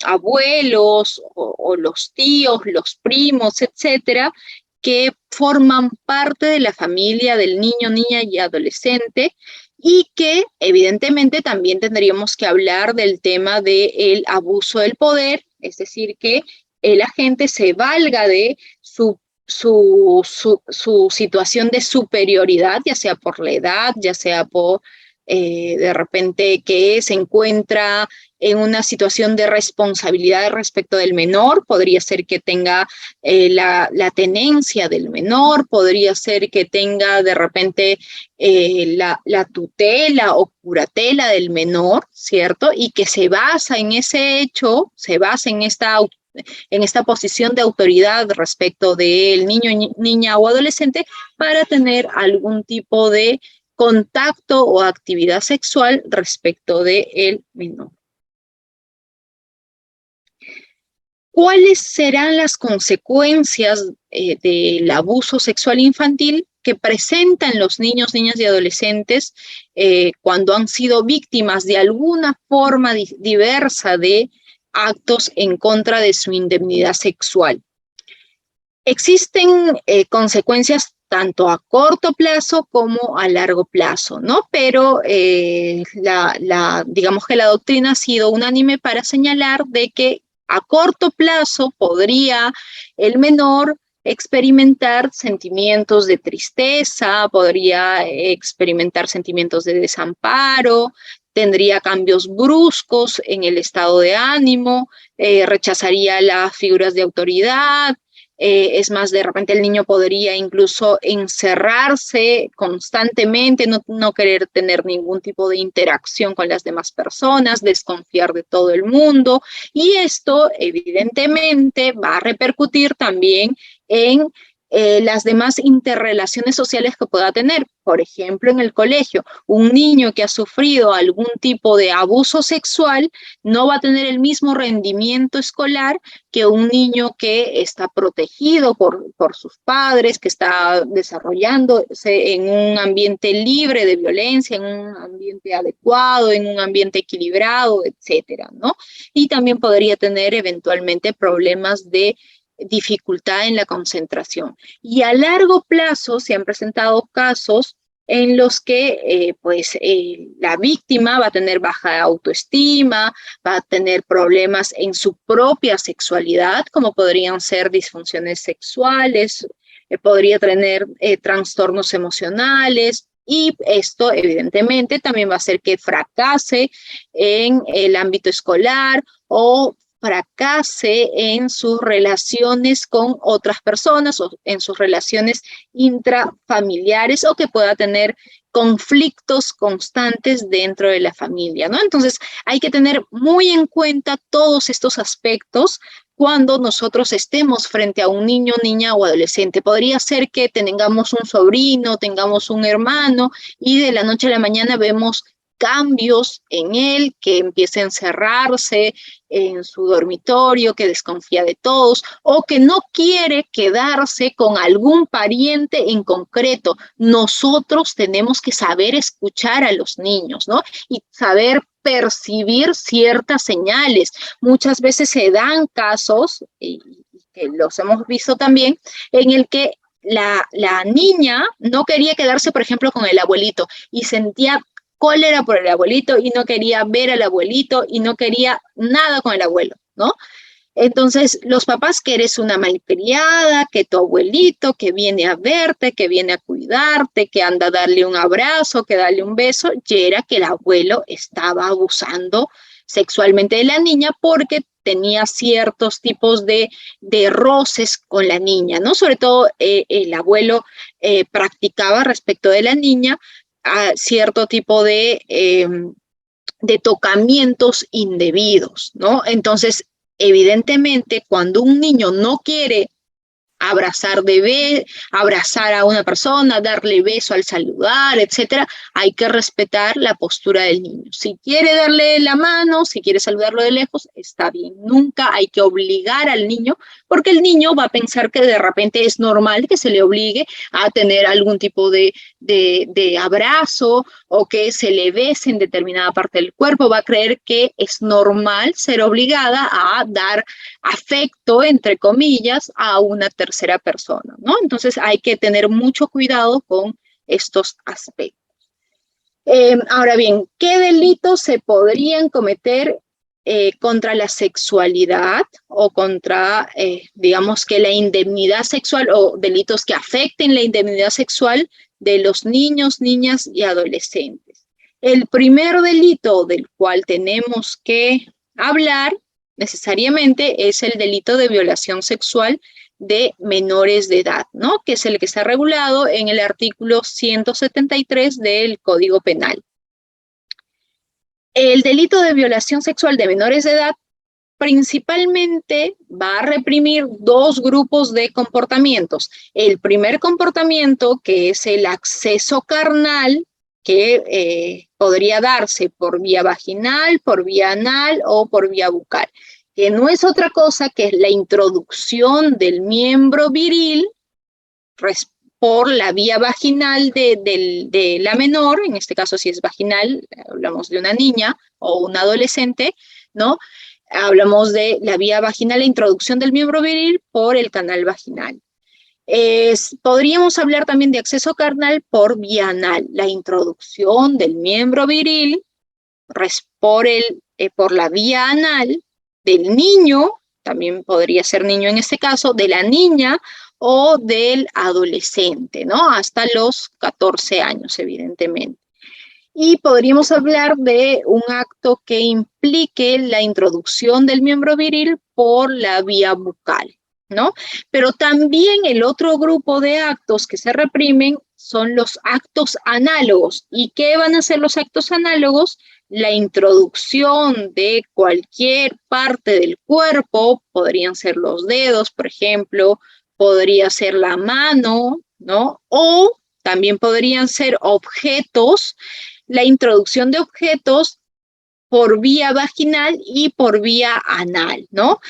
abuelos o los tíos, los primos, etcétera, que forman parte de la familia del niño, niña y adolescente, y que evidentemente también tendríamos que hablar del tema del abuso del poder, es decir, que el agente se valga de su situación de superioridad, ya sea por la edad, ya sea por de repente que se encuentra en una situación de responsabilidad respecto del menor, podría ser que tenga la tenencia del menor, podría ser que tenga de repente la tutela o curatela del menor, ¿cierto? Y que se basa en ese hecho, se basa en esta posición de autoridad respecto del niño, niña o adolescente para tener algún tipo de contacto o actividad sexual respecto del menor. ¿Cuáles serán las consecuencias del abuso sexual infantil que presentan los niños, niñas y adolescentes cuando han sido víctimas de alguna forma diversa de actos en contra de su indemnidad sexual? Existen consecuencias tanto a corto plazo como a largo plazo, ¿no? Pero digamos que la doctrina ha sido unánime para señalar de que a corto plazo podría el menor experimentar sentimientos de tristeza, podría experimentar sentimientos de desamparo, tendría cambios bruscos en el estado de ánimo, rechazaría las figuras de autoridad. Es más, de repente el niño podría incluso encerrarse constantemente, no querer tener ningún tipo de interacción con las demás personas, desconfiar de todo el mundo, y esto evidentemente va a repercutir también en las demás interrelaciones sociales que pueda tener. Por ejemplo, en el colegio, un niño que ha sufrido algún tipo de abuso sexual no va a tener el mismo rendimiento escolar que un niño que está protegido por sus padres, que está desarrollándose en un ambiente libre de violencia, en un ambiente adecuado, en un ambiente equilibrado, etcétera, ¿no? Y también podría tener eventualmente problemas de dificultad en la concentración. Y a largo plazo se han presentado casos en los que la víctima va a tener baja autoestima, va a tener problemas en su propia sexualidad, como podrían ser disfunciones sexuales, podría tener trastornos emocionales, Y esto, evidentemente, también va a hacer que fracase en el ámbito escolar o fracase en sus relaciones con otras personas o en sus relaciones intrafamiliares o que pueda tener conflictos constantes dentro de la familia, ¿no? Entonces, hay que tener muy en cuenta todos estos aspectos cuando nosotros estemos frente a un niño, niña o adolescente. Podría ser que tengamos un sobrino, tengamos un hermano y de la noche a la mañana vemos cambios en él, que empieza a encerrarse en su dormitorio, que desconfía de todos o que no quiere quedarse con algún pariente en concreto. Nosotros tenemos que saber escuchar a los niños, ¿no? Y saber percibir ciertas señales. Muchas veces se dan casos, y que los hemos visto también, en el que la niña no quería quedarse, por ejemplo, con el abuelito y sentía cólera por el abuelito y no quería ver al abuelito y no quería nada con el abuelo, ¿no? Entonces, los papás que eres una malcriada, que tu abuelito que viene a verte, que viene a cuidarte, que anda a darle un abrazo, que darle un beso, y era que el abuelo estaba abusando sexualmente de la niña porque tenía ciertos tipos de roces con la niña, ¿no? Sobre todo el abuelo practicaba respecto de la niña a cierto tipo de tocamientos indebidos, ¿no? Entonces, evidentemente, cuando un niño no quiere abrazar a una persona, darle beso al saludar, etcétera, hay que respetar la postura del niño. Si quiere darle la mano, si quiere saludarlo de lejos, está bien. Nunca hay que obligar al niño, porque el niño va a pensar que de repente es normal que se le obligue a tener algún tipo de abrazo o que se le bese en determinada parte del cuerpo, va a creer que es normal ser obligada a dar afecto, entre comillas, a una tercera persona, ¿no? Entonces hay que tener mucho cuidado con estos aspectos. Ahora bien, ¿qué delitos se podrían cometer contra la sexualidad o contra, digamos que la indemnidad sexual o delitos que afecten la indemnidad sexual de los niños, niñas y adolescentes? El primer delito del cual tenemos que hablar necesariamente es el delito de violación sexual de menores de edad, ¿no? Que es el que está regulado en el artículo 173 del Código Penal. El delito de violación sexual de menores de edad principalmente va a reprimir dos grupos de comportamientos. El primer comportamiento, que es el acceso carnal, que podría darse por vía vaginal, por vía anal o por vía bucal, que no es otra cosa que la introducción del miembro viril por la vía vaginal de la menor, en este caso si es vaginal, hablamos de una niña o un adolescente, ¿no? Hablamos de la vía vaginal, la introducción del miembro viril por el canal vaginal. Podríamos hablar también de acceso carnal por vía anal, la introducción del miembro viril por la vía anal del niño, también podría ser niño en este caso, de la niña o del adolescente, ¿no? Hasta los 14 años, evidentemente. Y podríamos hablar de un acto que implique la introducción del miembro viril por la vía bucal, ¿no? Pero también el otro grupo de actos que se reprimen son los actos análogos. ¿Y qué van a ser los actos análogos? La introducción de cualquier parte del cuerpo, podrían ser los dedos, por ejemplo, podría ser la mano, ¿no? O también podrían ser objetos, la introducción de objetos por vía vaginal y por vía anal, ¿no?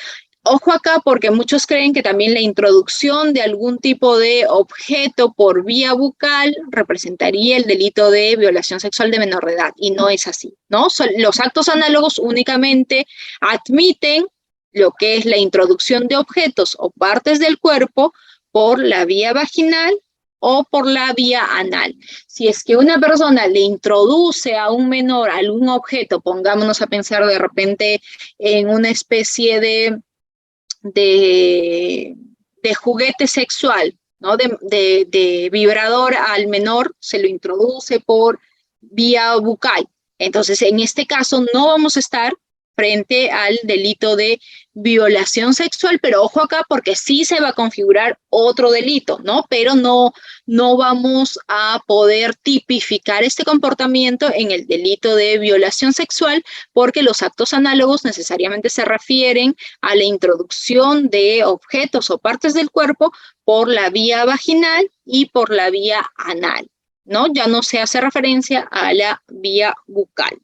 Ojo acá porque muchos creen que también la introducción de algún tipo de objeto por vía bucal representaría el delito de violación sexual de menor de edad y no es así, ¿no? Los actos análogos únicamente admiten lo que es la introducción de objetos o partes del cuerpo por la vía vaginal o por la vía anal. Si es que una persona le introduce a un menor algún objeto, pongámonos a pensar de repente en una especie de juguete sexual, ¿no? De vibrador al menor se lo introduce por vía bucal. Entonces, en este caso no vamos a estar frente al delito de violación sexual, pero ojo acá porque sí se va a configurar otro delito, ¿no? Pero no vamos a poder tipificar este comportamiento en el delito de violación sexual porque los actos análogos necesariamente se refieren a la introducción de objetos o partes del cuerpo por la vía vaginal y por la vía anal, ¿no? Ya no se hace referencia a la vía bucal.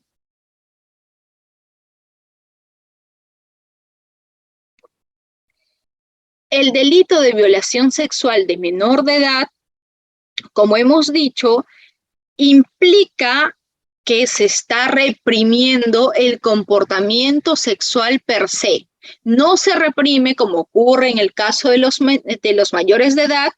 El delito de violación sexual de menor de edad, como hemos dicho, implica que se está reprimiendo el comportamiento sexual per se. No se reprime como ocurre en el caso de los mayores de edad,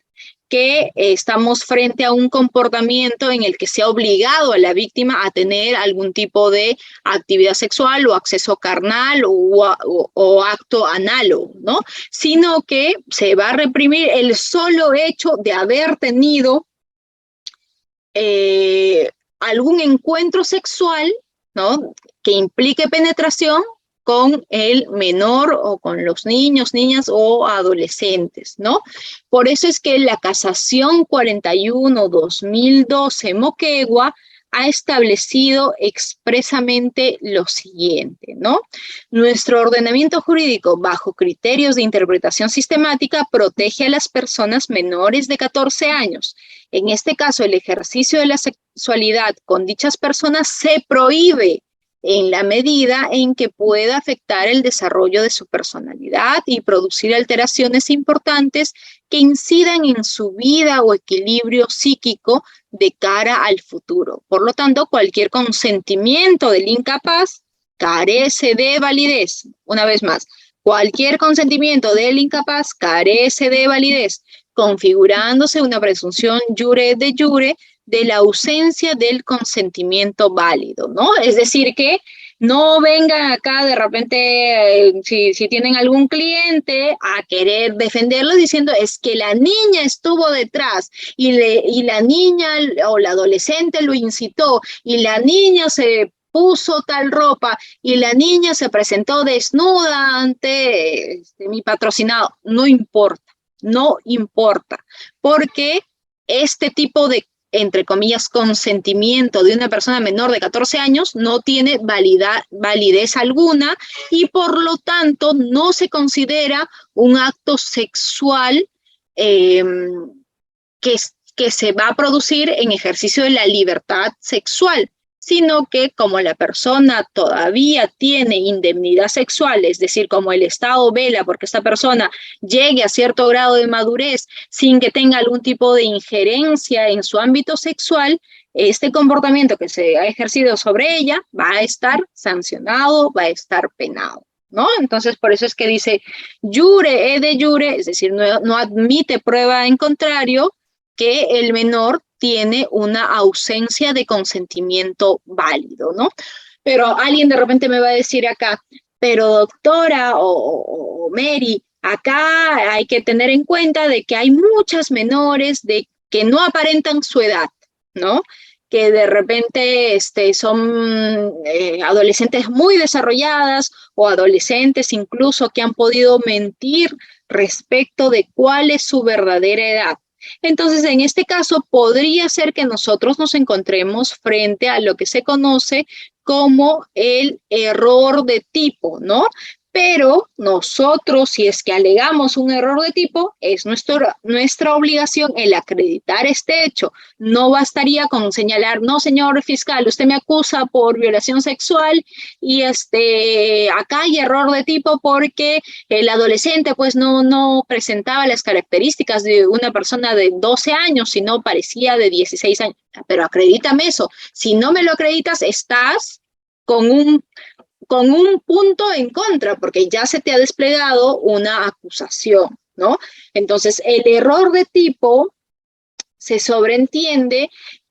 que estamos frente a un comportamiento en el que se ha obligado a la víctima a tener algún tipo de actividad sexual o acceso carnal o acto análogo, ¿no? Sino que se va a reprimir el solo hecho de haber tenido algún encuentro sexual, ¿no? Que implique penetración con el menor o con los niños, niñas o adolescentes, ¿no? Por eso es que la Casación 41-2012 Moquegua ha establecido expresamente lo siguiente, ¿no? Nuestro ordenamiento jurídico, bajo criterios de interpretación sistemática, protege a las personas menores de 14 años. En este caso, el ejercicio de la sexualidad con dichas personas se prohíbe en la medida en que pueda afectar el desarrollo de su personalidad y producir alteraciones importantes que incidan en su vida o equilibrio psíquico de cara al futuro. Por lo tanto, cualquier consentimiento del incapaz carece de validez. Una vez más, cualquier consentimiento del incapaz carece de validez, configurándose una presunción jure de jure de la ausencia del consentimiento válido, ¿no? Es decir, que no vengan acá de repente, si tienen algún cliente, a querer defenderlo diciendo es que la niña estuvo detrás y la niña o la adolescente lo incitó y la niña se puso tal ropa y la niña se presentó desnuda ante mi patrocinado. No importa, porque este tipo de, entre comillas, consentimiento de una persona menor de 14 años no tiene validez alguna y por lo tanto no se considera un acto sexual que se va a producir en ejercicio de la libertad sexual, sino que como la persona todavía tiene indemnidad sexual, es decir, como el Estado vela porque esta persona llegue a cierto grado de madurez sin que tenga algún tipo de injerencia en su ámbito sexual, este comportamiento que se ha ejercido sobre ella va a estar sancionado, va a estar penado, ¿no? Entonces, por eso es que dice jure de jure, es decir, no admite prueba en contrario que el menor tiene una ausencia de consentimiento válido, ¿no? Pero alguien de repente me va a decir acá, pero doctora o Mary, acá hay que tener en cuenta de que hay muchas menores que no aparentan su edad, ¿no? Que de repente son adolescentes muy desarrolladas o adolescentes incluso que han podido mentir respecto de cuál es su verdadera edad. Entonces, en este caso, podría ser que nosotros nos encontremos frente a lo que se conoce como el error de tipo, ¿no? Pero nosotros, si es que alegamos un error de tipo, es nuestra obligación el acreditar este hecho. No bastaría con señalar, no, señor fiscal, usted me acusa por violación sexual y acá hay error de tipo porque el adolescente pues no presentaba las características de una persona de 12 años, sino parecía de 16 años. Pero acredítame eso. Si no me lo acreditas, estás con un punto en contra, porque ya se te ha desplegado una acusación, ¿no? Entonces, el error de tipo se sobreentiende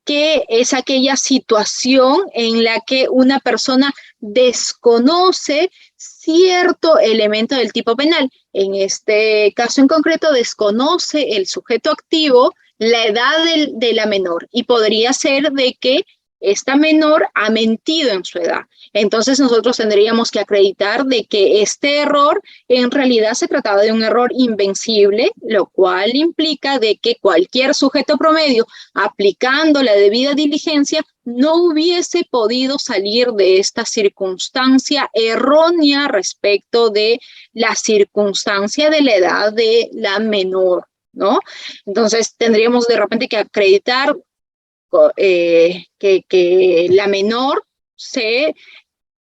que es aquella situación en la que una persona desconoce cierto elemento del tipo penal. En este caso en concreto, desconoce el sujeto activo la edad de la menor y podría ser de que esta menor ha mentido en su edad. Entonces nosotros tendríamos que acreditar de que este error en realidad se trataba de un error invencible, lo cual implica de que cualquier sujeto promedio aplicando la debida diligencia no hubiese podido salir de esta circunstancia errónea respecto de la circunstancia de la edad de la menor, ¿no? Entonces tendríamos de repente que acreditar que la menor se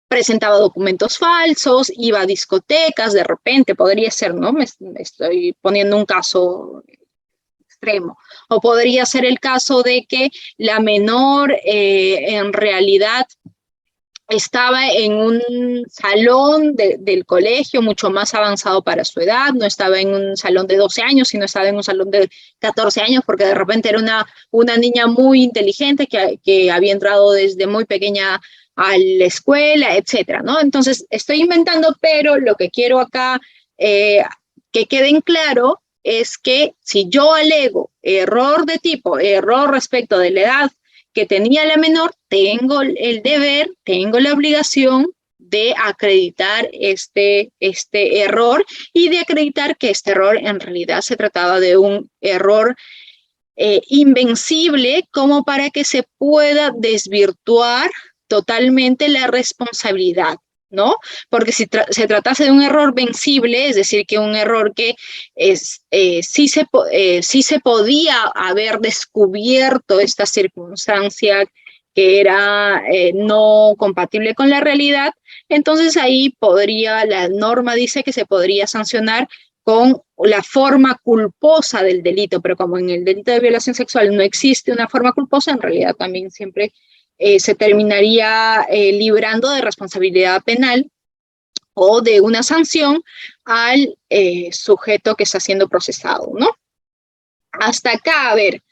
presentaba documentos falsos, iba a discotecas, de repente podría ser, ¿no? Me estoy poniendo un caso extremo. O podría ser el caso de que la menor en realidad estaba en un salón del colegio mucho más avanzado para su edad, no estaba en un salón de 12 años, sino estaba en un salón de 14 años, porque de repente era una niña muy inteligente que había entrado desde muy pequeña a la escuela, etcétera, ¿no? Entonces, estoy inventando, pero lo que quiero acá que quede en claro es que si yo alego error de tipo, error respecto de la edad que tenía la menor, tengo el deber, tengo la obligación de acreditar este error y de acreditar que este error en realidad se trataba de un error invencible como para que se pueda desvirtuar totalmente la responsabilidad, ¿no? Porque si se tratase de un error vencible, es decir, que un error que sí se podía haber descubierto esta circunstancia que era no compatible con la realidad, entonces ahí la norma dice que se podría sancionar con la forma culposa del delito, pero como en el delito de violación sexual no existe una forma culposa, en realidad también siempre se terminaría librando de responsabilidad penal o de una sanción al sujeto que está siendo procesado, ¿no? Hasta acá, a ver,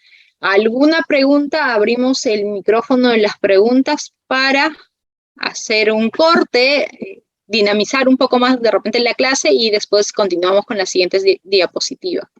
¿alguna pregunta? Abrimos el micrófono de las preguntas para hacer un corte, dinamizar un poco más de repente la clase y después continuamos con las siguientes diapositivas.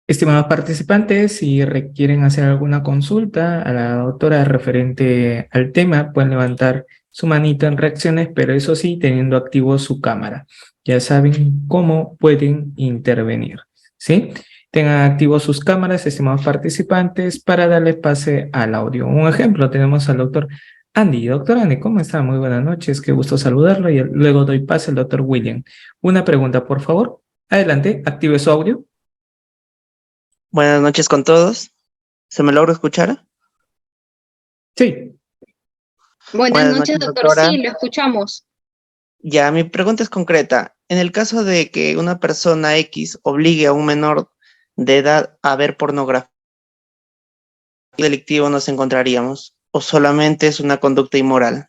Estimados participantes, si requieren hacer alguna consulta a la doctora referente al tema, pueden levantar su manito en reacciones, pero eso sí, teniendo activo su cámara. Ya saben cómo pueden intervenir, ¿sí? Tengan activos sus cámaras, estimados participantes, para darle pase al audio. Un ejemplo, tenemos al doctor Andy. Doctor Andy, ¿cómo está? Muy buenas noches, qué gusto saludarlo. Y luego doy pase al doctor William. Una pregunta, por favor. Adelante, active su audio. Buenas noches con todos. ¿Se me logra escuchar? Sí. Buenas Buenas noches, noches, doctor. doctora. Sí, lo escuchamos. Ya, mi pregunta es concreta. En el caso de que una persona X obligue a un menor de edad a ver pornografía, ¿qué delictivo nos encontraríamos? ¿O solamente es una conducta inmoral?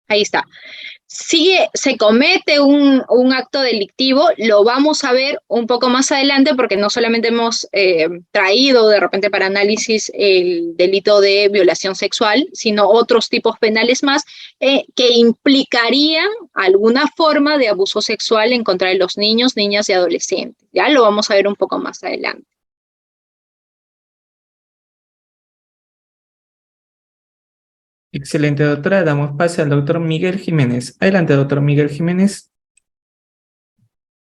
Ahí está. Si se comete un acto delictivo, lo vamos a ver un poco más adelante porque no solamente hemos traído de repente para análisis el delito de violación sexual, sino otros tipos penales más que implicarían alguna forma de abuso sexual en contra de los niños, niñas y adolescentes. Ya lo vamos a ver un poco más adelante. Excelente, doctora. Damos pase al doctor Miguel Jiménez. Adelante, doctor Miguel Jiménez.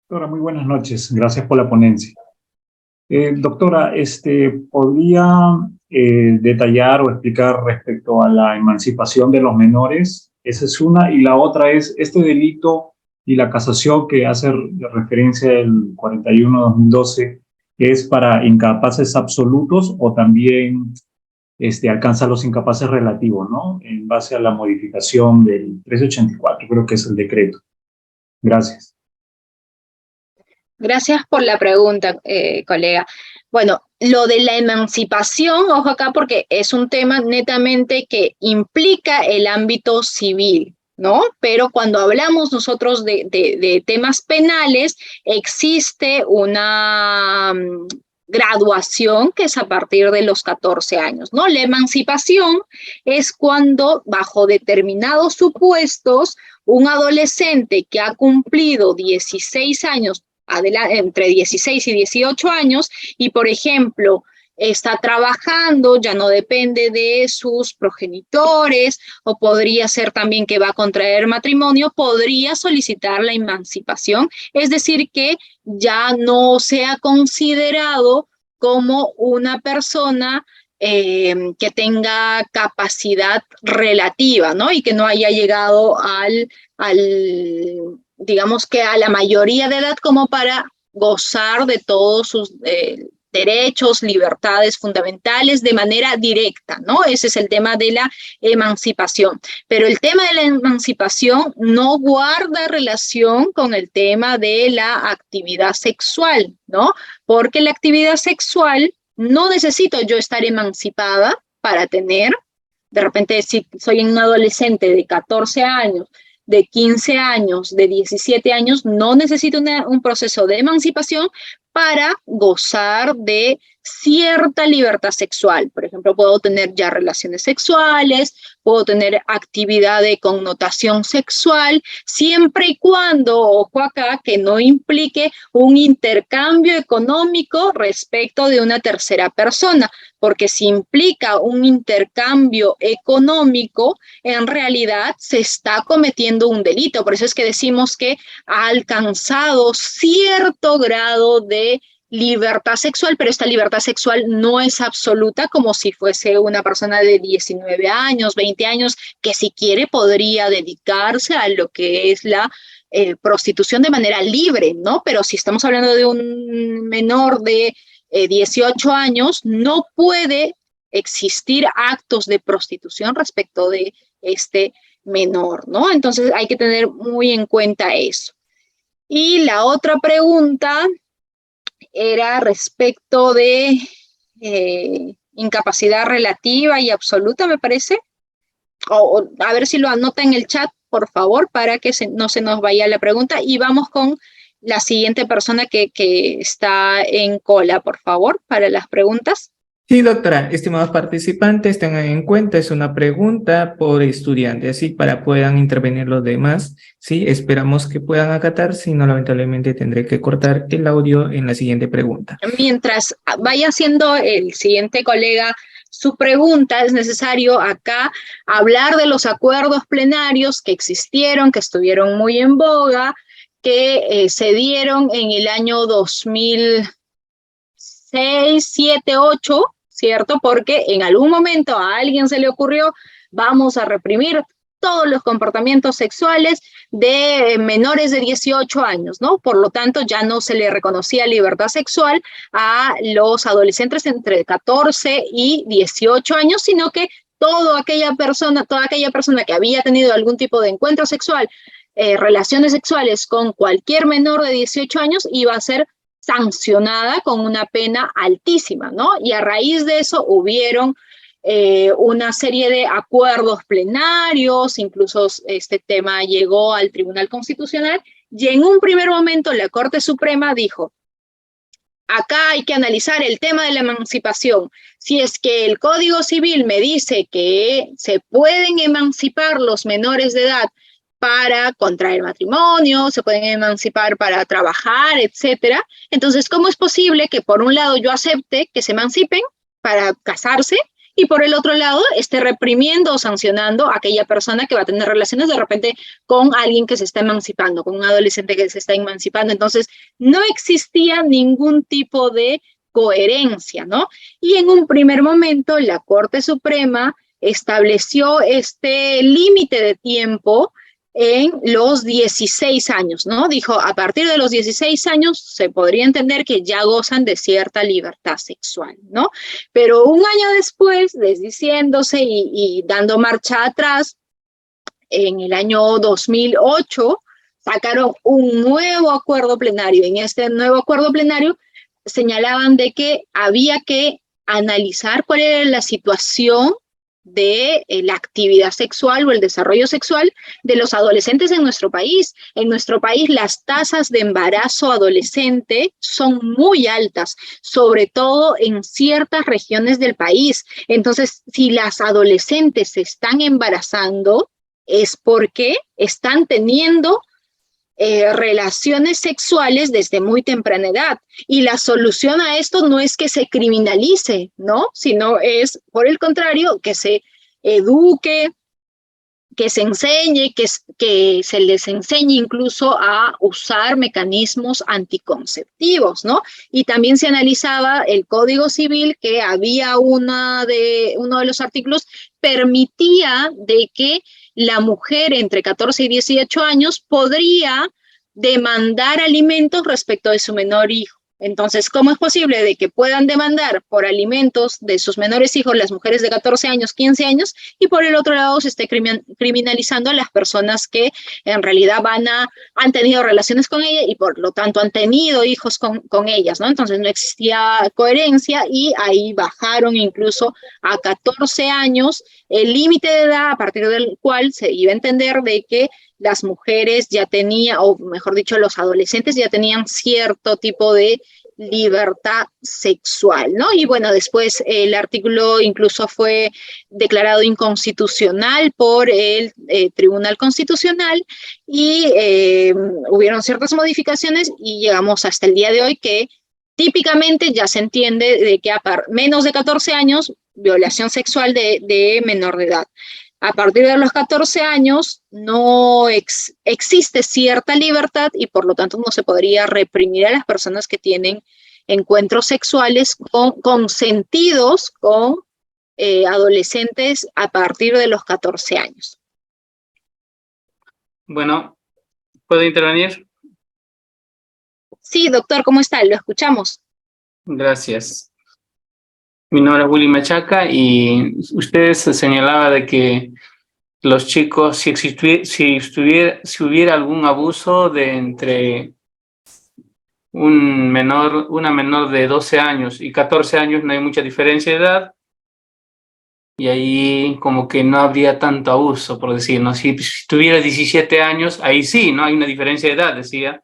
Doctora, muy buenas noches. Gracias por la ponencia. Doctora, ¿podría detallar o explicar respecto a la emancipación de los menores? Esa es una. Y la otra es este delito y la casación que hace referencia el 41-2012, ¿es para incapaces absolutos o también alcanza los incapaces relativos, ¿no? En base a la modificación del 384, creo que es el decreto. Gracias. Gracias por la pregunta, colega. Bueno, lo de la emancipación, ojo acá, porque es un tema netamente que implica el ámbito civil, ¿no? Pero cuando hablamos nosotros de temas penales, existe una graduación que es a partir de los 14 años, ¿no? La emancipación es cuando, bajo determinados supuestos, un adolescente que ha cumplido 16 años, entre 16 y 18 años, y por ejemplo, está trabajando, ya no depende de sus progenitores, o podría ser también que va a contraer matrimonio, podría solicitar la emancipación, es decir, que ya no sea considerado como una persona que tenga capacidad relativa, ¿no? Y que no haya llegado digamos que a la mayoría de edad como para gozar de todos sus derechos, libertades fundamentales de manera directa, ¿no? Ese es el tema de la emancipación. Pero el tema de la emancipación no guarda relación con el tema de la actividad sexual, ¿no? Porque la actividad sexual no necesito yo estar emancipada para tener, de repente si soy un adolescente de 14 años, de 15 años, de 17 años, no necesito un proceso de emancipación para gozar de cierta libertad sexual. Por ejemplo, puedo tener ya relaciones sexuales, puedo tener actividad de connotación sexual, siempre y cuando, ojo acá, que no implique un intercambio económico respecto de una tercera persona, porque si implica un intercambio económico, en realidad se está cometiendo un delito. Por eso es que decimos que ha alcanzado cierto grado de libertad sexual, pero esta libertad sexual no es absoluta como si fuese una persona de 19 años, 20 años, que si quiere podría dedicarse a lo que es la prostitución de manera libre, ¿no? Pero si estamos hablando de un menor de 18 años, no puede existir actos de prostitución respecto de este menor, ¿no? Entonces hay que tener muy en cuenta eso. Y la otra pregunta era respecto de incapacidad relativa y absoluta, me parece. A ver si lo anota en el chat, por favor, para que no se nos vaya la pregunta. Y vamos con la siguiente persona que está en cola, por favor, para las preguntas. Sí, doctora, estimados participantes, tengan en cuenta, es una pregunta por estudiante, así para puedan intervenir los demás, ¿sí? Esperamos que puedan acatar, si no, lamentablemente tendré que cortar el audio en la siguiente pregunta. Mientras vaya haciendo el siguiente colega su pregunta, es necesario acá hablar de los acuerdos plenarios que existieron, que estuvieron muy en boga, que se dieron en el año 2006, 7, 8, ¿cierto? Porque en algún momento a alguien se le ocurrió, vamos a reprimir todos los comportamientos sexuales de menores de 18 años, ¿no? Por lo tanto, ya no se le reconocía libertad sexual a los adolescentes entre 14 y 18 años, sino que toda aquella persona que había tenido algún tipo de encuentro sexual, relaciones sexuales con cualquier menor de 18 años, iba a ser sancionada con una pena altísima, ¿no? Y a raíz de eso hubieron una serie de acuerdos plenarios, incluso este tema llegó al Tribunal Constitucional, y en un primer momento la Corte Suprema dijo, acá hay que analizar el tema de la emancipación. Si es que el Código Civil me dice que se pueden emancipar los menores de edad para contraer matrimonio, se pueden emancipar para trabajar, etcétera. Entonces, ¿cómo es posible que por un lado yo acepte que se emancipen para casarse y por el otro lado esté reprimiendo o sancionando a aquella persona que va a tener relaciones de repente con alguien que se está emancipando, con un adolescente que se está emancipando? Entonces, no existía ningún tipo de coherencia, ¿no? Y en un primer momento la Corte Suprema estableció este límite de tiempo en los 16 años, ¿no? Dijo, a partir de los 16 años se podría entender que ya gozan de cierta libertad sexual, ¿no? Pero un año después, desdiciéndose y dando marcha atrás, en el año 2008, sacaron un nuevo acuerdo plenario. En este nuevo acuerdo plenario señalaban de que había que analizar cuál era la situación de la actividad sexual o el desarrollo sexual de los adolescentes en nuestro país. En nuestro país las tasas de embarazo adolescente son muy altas, sobre todo en ciertas regiones del país. Entonces, si las adolescentes se están embarazando, es porque están teniendo relaciones sexuales desde muy temprana edad. Y la solución a esto no es que se criminalice, ¿no? Sino es, por el contrario, que se eduque, que se enseñe, que se les enseñe incluso a usar mecanismos anticonceptivos, ¿no? Y también se analizaba el Código Civil, que había uno de los artículos permitía de que la mujer entre 14 y 18 años podría demandar alimentos respecto de su menor hijo. Entonces, ¿cómo es posible de que puedan demandar por alimentos de sus menores hijos las mujeres de 14 años, 15 años, y por el otro lado se esté criminalizando a las personas que en realidad han tenido relaciones con ella y por lo tanto han tenido hijos con ellas, ¿no? Entonces no existía coherencia y ahí bajaron incluso a 14 años el límite de edad a partir del cual se iba a entender de que las mujeres ya tenían, o mejor dicho, los adolescentes ya tenían cierto tipo de libertad sexual, ¿no? Y bueno, después el artículo incluso fue declarado inconstitucional por el Tribunal Constitucional y hubieron ciertas modificaciones y llegamos hasta el día de hoy que típicamente ya se entiende de que a menos de 14 años, violación sexual de menor de edad. A partir de los 14 años no existe cierta libertad y por lo tanto no se podría reprimir a las personas que tienen encuentros sexuales consentidos con adolescentes a partir de los 14 años. Bueno, ¿puedo intervenir? Sí, doctor, ¿cómo está? Lo escuchamos. Gracias. Mi nombre es Willy Machaca y usted se señalaba de que los chicos, si hubiera algún abuso de entre una menor de 12 años y 14 años, no hay mucha diferencia de edad, y ahí como que no habría tanto abuso, por decir, ¿no? Si tuviera 17 años, ahí sí, ¿no? Hay una diferencia de edad, decía.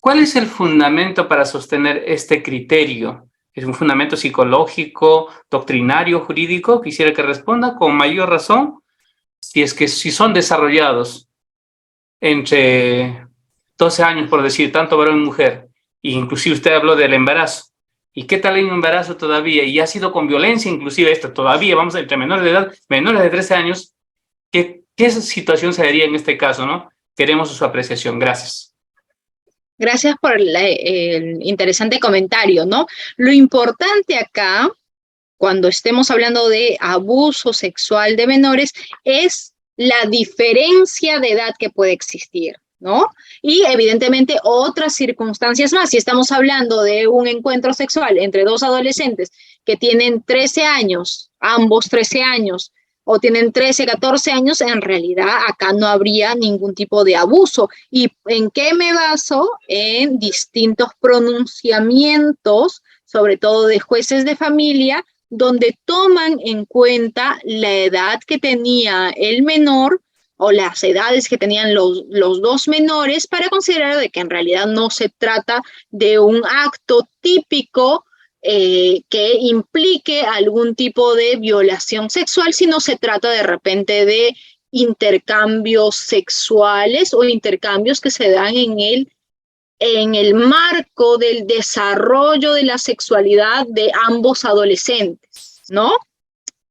¿Cuál es el fundamento para sostener este criterio? ¿Es un fundamento psicológico, doctrinario, jurídico? Quisiera que responda con mayor razón. Si son desarrollados entre 12 años, por decir, tanto varón y mujer, e inclusive usted habló del embarazo. ¿Y qué tal hay un embarazo todavía? Y ha sido con violencia, inclusive esto, todavía, vamos entre menores de edad, menores de 13 años. ¿Qué situación se daría en este caso, no? Queremos su apreciación. Gracias. Gracias por el interesante comentario, ¿no? Lo importante acá, cuando estemos hablando de abuso sexual de menores, es la diferencia de edad que puede existir, ¿no? Y evidentemente otras circunstancias más. Si estamos hablando de un encuentro sexual entre dos adolescentes que tienen 13 años, ambos 13 años, o tienen 13, 14 años, en realidad acá no habría ningún tipo de abuso. ¿Y en qué me baso? En distintos pronunciamientos, sobre todo de jueces de familia, donde toman en cuenta la edad que tenía el menor o las edades que tenían los dos menores para considerar de que en realidad no se trata de un acto típico que implique algún tipo de violación sexual, sino se trata de repente de intercambios sexuales o intercambios que se dan en el marco del desarrollo de la sexualidad de ambos adolescentes, ¿no?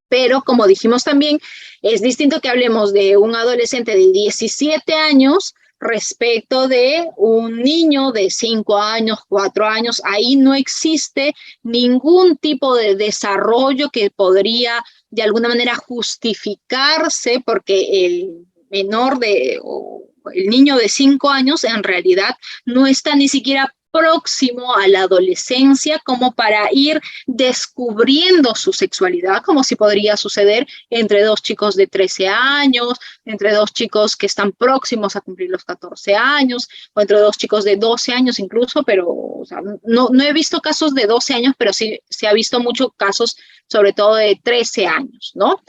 Pero como dijimos también, es distinto que hablemos de un adolescente de 17 años respecto de un niño de 5 años, 4 años. Ahí no existe ningún tipo de desarrollo que podría de alguna manera justificarse porque el menor o el niño de 5 años en realidad no está ni siquiera próximo a la adolescencia como para ir descubriendo su sexualidad, como si podría suceder entre dos chicos de 13 años, entre dos chicos que están próximos a cumplir los 14 años, o entre dos chicos de 12 años incluso, pero o sea, no he visto casos de 12 años, pero sí se ha visto muchos casos, sobre todo de 13 años, ¿no?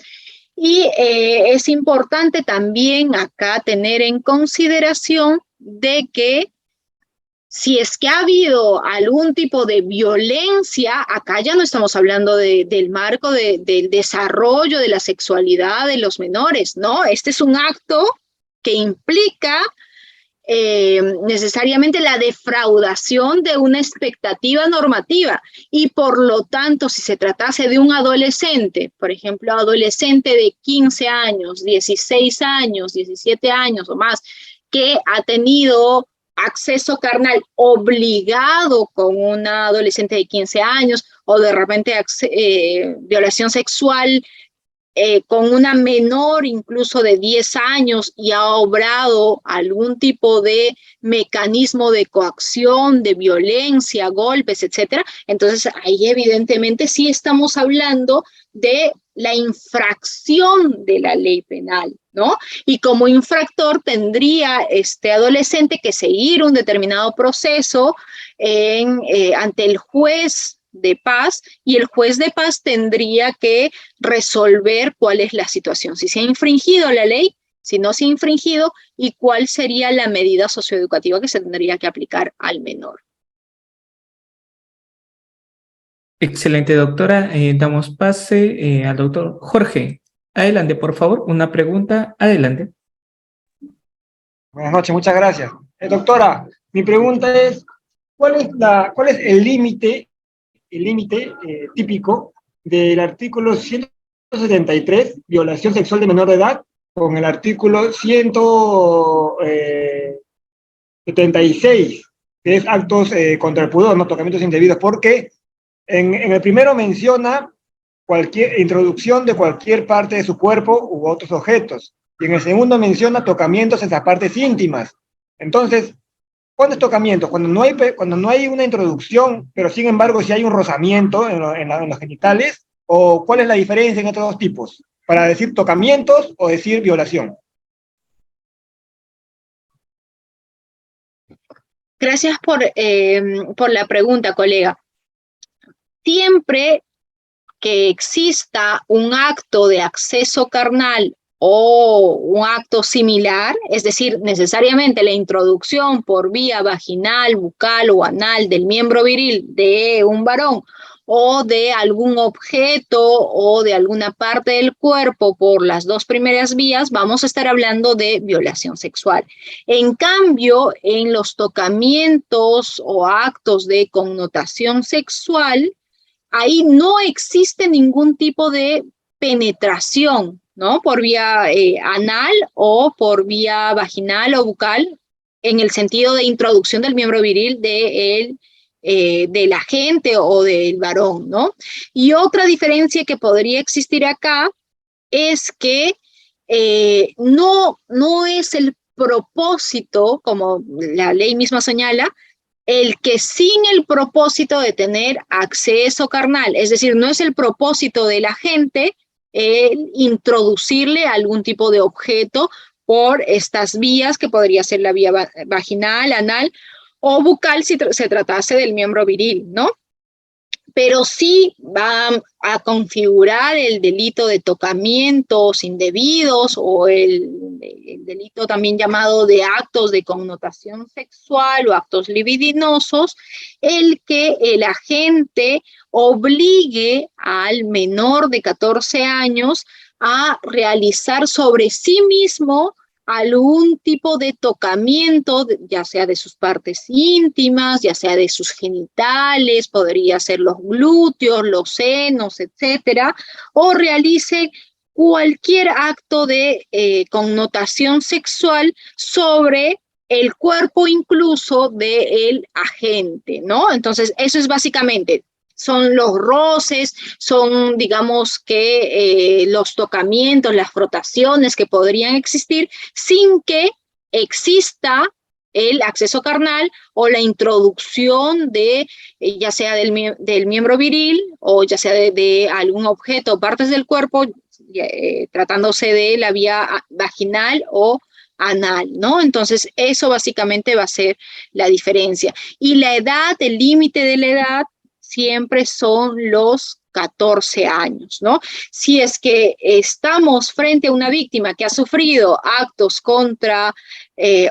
Y es importante también acá tener en consideración de que si es que ha habido algún tipo de violencia, acá ya no estamos hablando del marco del desarrollo de la sexualidad de los menores, ¿no? Este es un acto que implica necesariamente la defraudación de una expectativa normativa y por lo tanto, si se tratase de un adolescente, por ejemplo, adolescente de 15 años, 16 años, 17 años o más, que ha tenido acceso carnal obligado con una adolescente de 15 años o de repente violación sexual con una menor incluso de 10 años y ha obrado algún tipo de mecanismo de coacción, de violencia, golpes, etcétera, entonces ahí evidentemente sí estamos hablando de la infracción de la ley penal, ¿no? Y como infractor tendría este adolescente que seguir un determinado proceso ante el juez de paz y el juez de paz tendría que resolver cuál es la situación, si se ha infringido la ley, si no se ha infringido y cuál sería la medida socioeducativa que se tendría que aplicar al menor. Excelente, doctora. Damos pase al doctor Jorge. Adelante, por favor. Una pregunta. Adelante. Buenas noches, muchas gracias. Doctora, mi pregunta es, ¿cuál es el límite típico del artículo 173, violación sexual de menor de edad, con el artículo 176, que es actos contra el pudor, no tocamientos indebidos? Porque en el primero menciona cualquier introducción de cualquier parte de su cuerpo u otros objetos, y en el segundo menciona tocamientos en esas partes íntimas. Entonces, ¿cuándo es tocamiento? Cuando no hay una introducción, pero sin embargo si hay un rozamiento en los genitales, ¿o cuál es la diferencia en estos dos tipos? Para decir tocamientos o decir violación. Gracias por la pregunta, colega. Siempre que exista un acto de acceso carnal o un acto similar, es decir, necesariamente la introducción por vía vaginal, bucal o anal del miembro viril de un varón o de algún objeto o de alguna parte del cuerpo por las dos primeras vías, vamos a estar hablando de violación sexual. En cambio, en los tocamientos o actos de connotación sexual, ahí no existe ningún tipo de penetración, ¿no? Por vía anal o por vía vaginal o bucal, en el sentido de introducción del miembro viril del agente o del varón, ¿no? Y otra diferencia que podría existir acá es que no es el propósito, como la ley misma señala, el que sin el propósito de tener acceso carnal, es decir, no es el propósito de la gente introducirle algún tipo de objeto por estas vías, que podría ser la vía vaginal, anal o bucal si se tratase del miembro viril, ¿no? Pero sí va a configurar el delito de tocamientos indebidos o el delito también llamado de actos de connotación sexual o actos libidinosos, el que el agente obligue al menor de 14 años a realizar sobre sí mismo algún tipo de tocamiento, ya sea de sus partes íntimas, ya sea de sus genitales, podría ser los glúteos, los senos, etcétera, o realice cualquier acto de connotación sexual sobre el cuerpo incluso del agente, ¿no? Entonces, eso es básicamente, son los roces, son, digamos, que los tocamientos, las frotaciones que podrían existir sin que exista el acceso carnal o la introducción de, ya sea del miembro viril o ya sea de algún objeto o partes del cuerpo, tratándose de la vía vaginal o anal, ¿no? Entonces, eso básicamente va a ser la diferencia. Y la edad, el límite de la edad, siempre son los 14 años, ¿no? Si es que estamos frente a una víctima que ha sufrido actos contra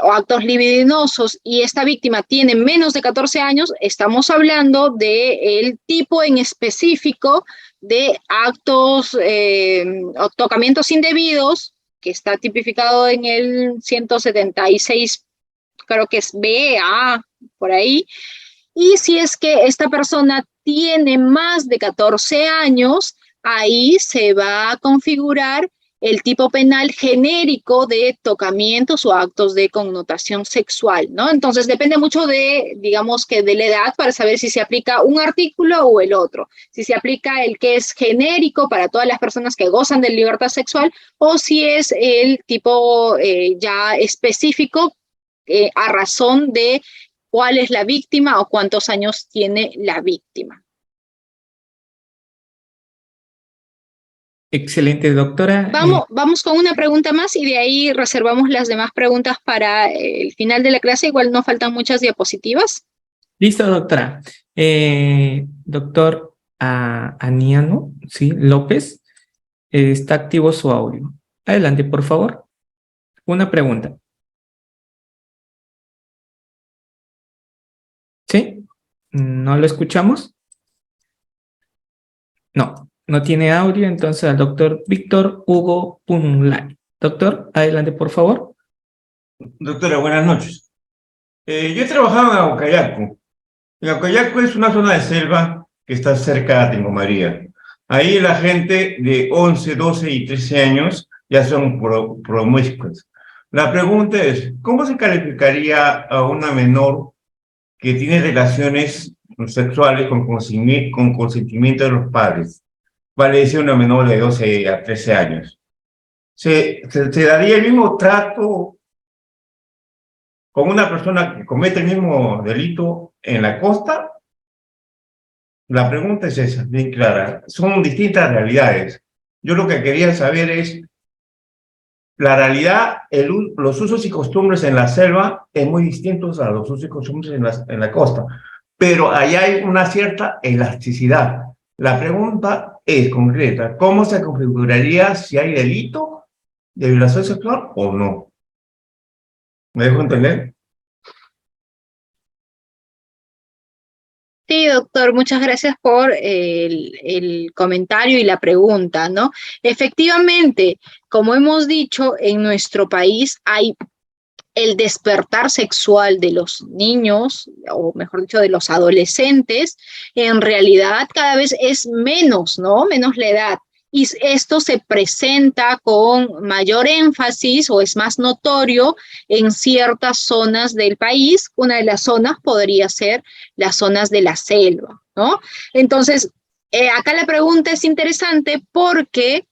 o actos libidinosos y esta víctima tiene menos de 14 años, estamos hablando del tipo en específico de actos o tocamientos indebidos que está tipificado en el 176, creo que es B, A, por ahí. Y si es que esta persona tiene más de 14 años, ahí se va a configurar el tipo penal genérico de tocamientos o actos de connotación sexual, ¿no? Entonces depende mucho de, digamos que de la edad para saber si se aplica un artículo o el otro, si se aplica el que es genérico para todas las personas que gozan de libertad sexual o si es el tipo ya específico a razón de cuál es la víctima o cuántos años tiene la víctima. Excelente, doctora. Vamos con una pregunta más y de ahí reservamos las demás preguntas para el final de la clase. Igual no faltan muchas diapositivas. Listo, doctora. Doctor Aniano, ¿sí? López, está activo su audio. Adelante, por favor. Una pregunta. ¿Sí? ¿No lo escuchamos? No tiene audio, entonces al doctor Víctor Hugo Punlay. Doctor, adelante, por favor. Doctora, buenas noches. Yo he trabajado en Aucayacu. En Aucayacu es una zona de selva que está cerca de Tingo María. Ahí la gente de 11, 12 y 13 años ya son promiscuos. La pregunta es, ¿cómo se calificaría a una menor que tiene relaciones sexuales con consentimiento de los padres? Vale decir una menor de 12 a 13 años. ¿Se daría el mismo trato con una persona que comete el mismo delito en la costa? La pregunta es esa, bien clara. Son distintas realidades. Yo lo que quería saber es, la realidad, los usos y costumbres en la selva es muy distintos a los usos y costumbres en la costa, pero allá hay una cierta elasticidad. La pregunta es concreta, ¿cómo se configuraría si hay delito de violación sexual o no? ¿Me dejo entender? Sí, doctor, muchas gracias por el comentario y la pregunta, ¿no? Efectivamente, como hemos dicho, en nuestro país hay el despertar sexual de los niños, o mejor dicho, de los adolescentes, en realidad cada vez es menos, ¿no? Menos la edad. Y esto se presenta con mayor énfasis o es más notorio en ciertas zonas del país. Una de las zonas podría ser las zonas de la selva, ¿no? Entonces, acá la pregunta es interesante porque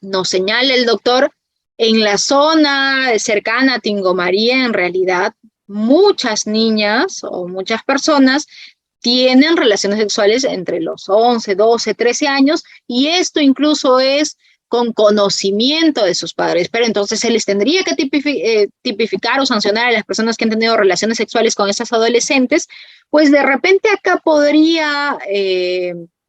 nos señala el doctor, en la zona cercana a Tingo María, en realidad, muchas niñas o muchas personas tienen relaciones sexuales entre los 11, 12, 13 años y esto incluso es con conocimiento de sus padres, pero entonces se les tendría que tipificar o sancionar a las personas que han tenido relaciones sexuales con esas adolescentes, pues de repente acá podría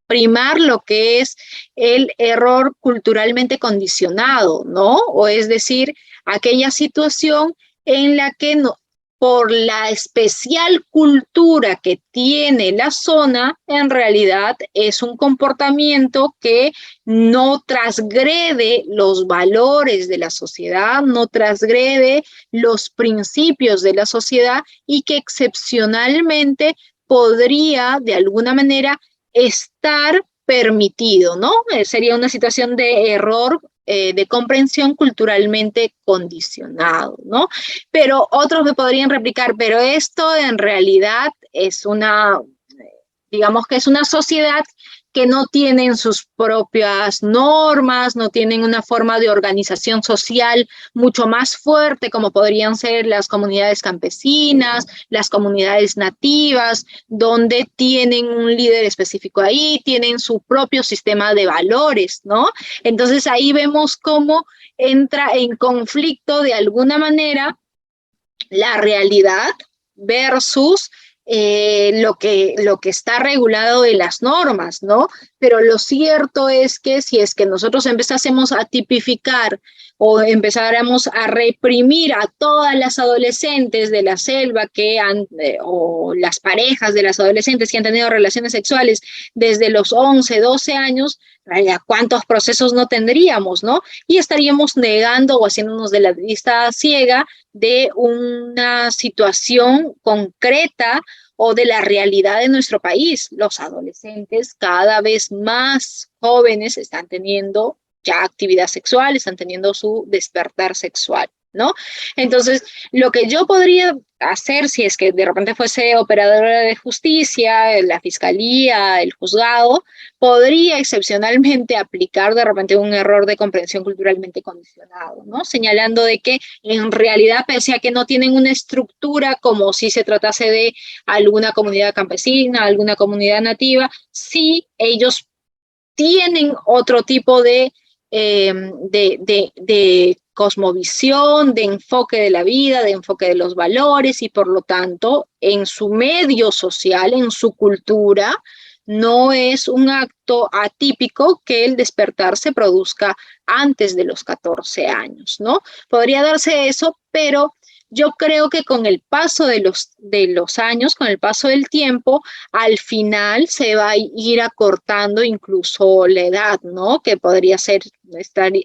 primar lo que es el error culturalmente condicionado, ¿no? O es decir, aquella situación en la que no, por la especial cultura que tiene la zona, en realidad es un comportamiento que no transgrede los valores de la sociedad, no transgrede los principios de la sociedad y que excepcionalmente podría de alguna manera estar permitido, ¿no? Sería una situación de error de comprensión culturalmente condicionado, ¿no? Pero otros me podrían replicar, pero esto en realidad es una, digamos que es una sociedad que no tienen sus propias normas, no tienen una forma de organización social mucho más fuerte, como podrían ser las comunidades campesinas, las comunidades nativas, donde tienen un líder específico ahí, tienen su propio sistema de valores, ¿no? Entonces ahí vemos cómo entra en conflicto de alguna manera la realidad versus lo que está regulado en las normas, ¿no? Pero lo cierto es que si es que nosotros empezásemos a tipificar o empezáramos a reprimir a todas las adolescentes de la selva o las parejas de las adolescentes que han tenido relaciones sexuales desde los 11, 12 años, ¿cuántos procesos no tendríamos, no? Y estaríamos negando o haciéndonos de la vista ciega de una situación concreta o de la realidad de nuestro país. Los adolescentes cada vez más jóvenes están teniendo ya actividad sexual, están teniendo su despertar sexual, ¿no? Entonces, lo que yo podría hacer si es que de repente fuese operadora de justicia, la fiscalía, el juzgado, podría excepcionalmente aplicar de repente un error de comprensión culturalmente condicionado, ¿no? Señalando de que en realidad, pese a que no tienen una estructura como si se tratase de alguna comunidad campesina, alguna comunidad nativa, sí ellos tienen otro tipo de cosmovisión, de enfoque de la vida, de enfoque de los valores y por lo tanto en su medio social, en su cultura, no es un acto atípico que el despertar se produzca antes de los 14 años, ¿no? Podría darse eso, pero yo creo que con el paso de los años, con el paso del tiempo, al final se va a ir acortando incluso la edad, ¿no? Que podría ser,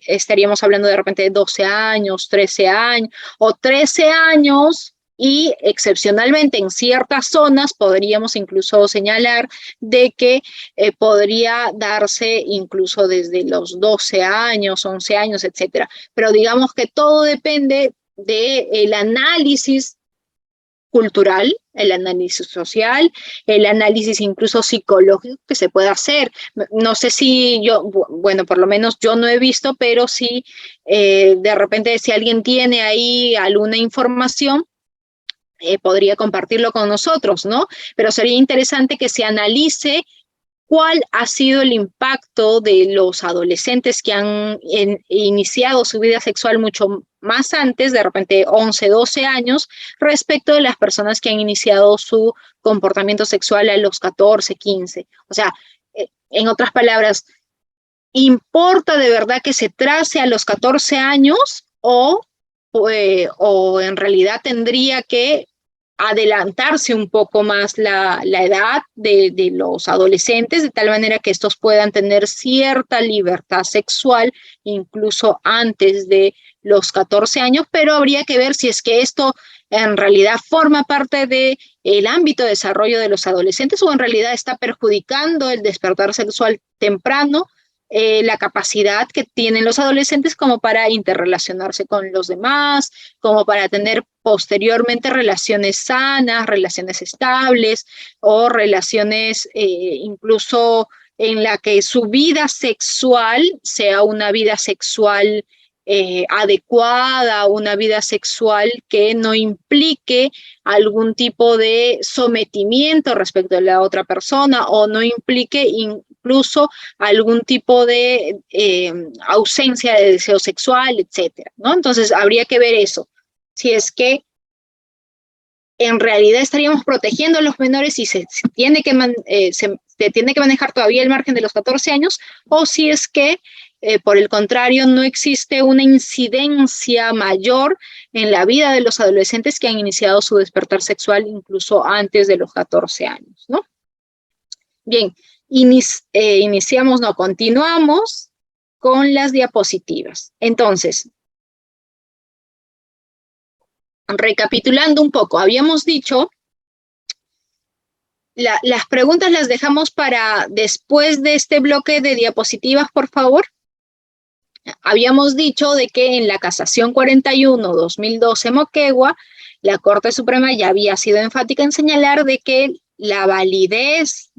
estaríamos hablando de repente de 12 años, 13 años, o 13 años, y excepcionalmente en ciertas zonas podríamos incluso señalar de que podría darse incluso desde los 12 años, 11 años, etcétera. Pero digamos que todo depende del análisis cultural, el análisis social, el análisis incluso psicológico que se puede hacer. No sé si bueno, por lo menos yo no he visto, pero sí, de repente si alguien tiene ahí alguna información, podría compartirlo con nosotros, ¿no? Pero sería interesante que se analice cuál ha sido el impacto de los adolescentes que han iniciado su vida sexual mucho más antes, de repente 11, 12 años, respecto de las personas que han iniciado su comportamiento sexual a los 14, 15. O sea, en otras palabras, ¿importa de verdad que se trace a los 14 años o en realidad tendría que adelantarse un poco más la edad de los adolescentes, de tal manera que estos puedan tener cierta libertad sexual incluso antes de los 14 años, pero habría que ver si es que esto en realidad forma parte del ámbito de desarrollo de los adolescentes o en realidad está perjudicando el despertar sexual temprano, la capacidad que tienen los adolescentes como para interrelacionarse con los demás, como para tener posteriormente relaciones sanas, relaciones estables o relaciones incluso en la que su vida sexual sea una vida sexual adecuada, una vida sexual que no implique algún tipo de sometimiento respecto a la otra persona o no implique incluso algún tipo de ausencia de deseo sexual, etcétera, ¿no? Entonces habría que ver eso, si es que en realidad estaríamos protegiendo a los menores y se tiene que manejar todavía el margen de los 14 años, o si es que por el contrario, no existe una incidencia mayor en la vida de los adolescentes que han iniciado su despertar sexual incluso antes de los 14 años, ¿no? Bien, continuamos con las diapositivas. Entonces, recapitulando un poco, habíamos dicho, las preguntas las dejamos para después de este bloque de diapositivas, por favor. Habíamos dicho de que en la Casación 41-2012 Moquegua, la Corte Suprema ya había sido enfática en señalar de que la validez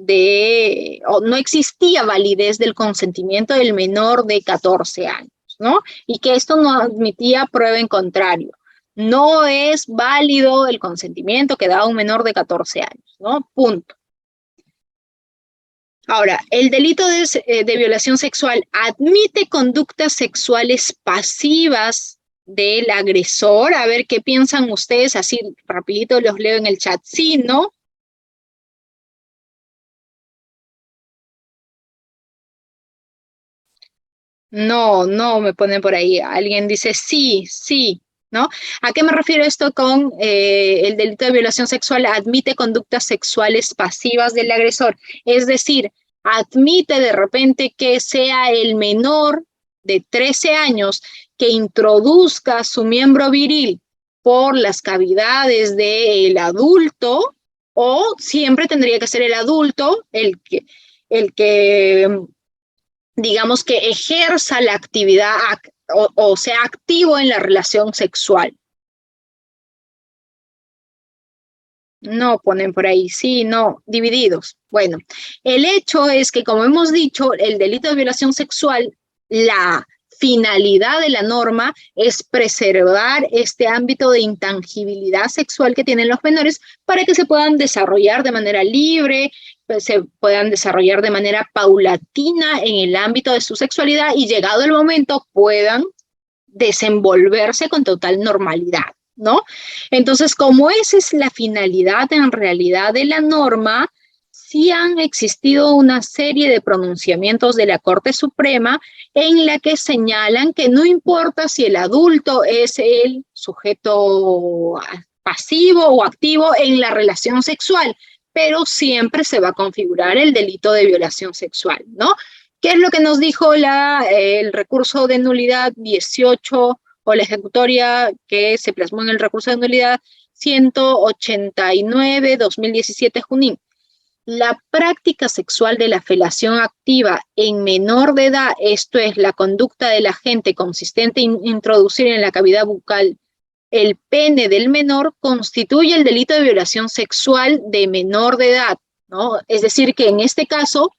o no existía validez del consentimiento del menor de 14 años, ¿no? Y que esto no admitía prueba en contrario. No es válido el consentimiento que da un menor de 14 años, ¿no? Punto. Ahora, el delito de violación sexual admite conductas sexuales pasivas del agresor. A ver qué piensan ustedes, así rapidito los leo en el chat. Sí, ¿no? No, no me ponen por ahí. Alguien dice sí, sí, ¿no? ¿A qué me refiero esto con el delito de violación sexual? Admite conductas sexuales pasivas del agresor. Es decir, admite de repente que sea el menor de 13 años que introduzca su miembro viril por las cavidades del adulto, o siempre tendría que ser el adulto el que digamos que ejerza la actividad o sea activo en la relación sexual. No ponen por ahí, sí, no, divididos. Bueno, el hecho es que, como hemos dicho, el delito de violación sexual, la finalidad de la norma es preservar este ámbito de intangibilidad sexual que tienen los menores para que se puedan desarrollar de manera libre, se puedan desarrollar de manera paulatina en el ámbito de su sexualidad y llegado el momento puedan desenvolverse con total normalidad, ¿no? Entonces, como esa es la finalidad en realidad de la norma, sí han existido una serie de pronunciamientos de la Corte Suprema en la que señalan que no importa si el adulto es el sujeto pasivo o activo en la relación sexual, pero siempre se va a configurar el delito de violación sexual, ¿no? ¿Qué es lo que nos dijo el recurso de nulidad 18 o la ejecutoria que se plasmó en el recurso de nulidad 189-2017 Junín? La práctica sexual de la felación activa en menor de edad, esto es la conducta del agente consistente en introducir en la cavidad bucal el pene del menor, constituye el delito de violación sexual de menor de edad, ¿no? Es decir, que en este caso,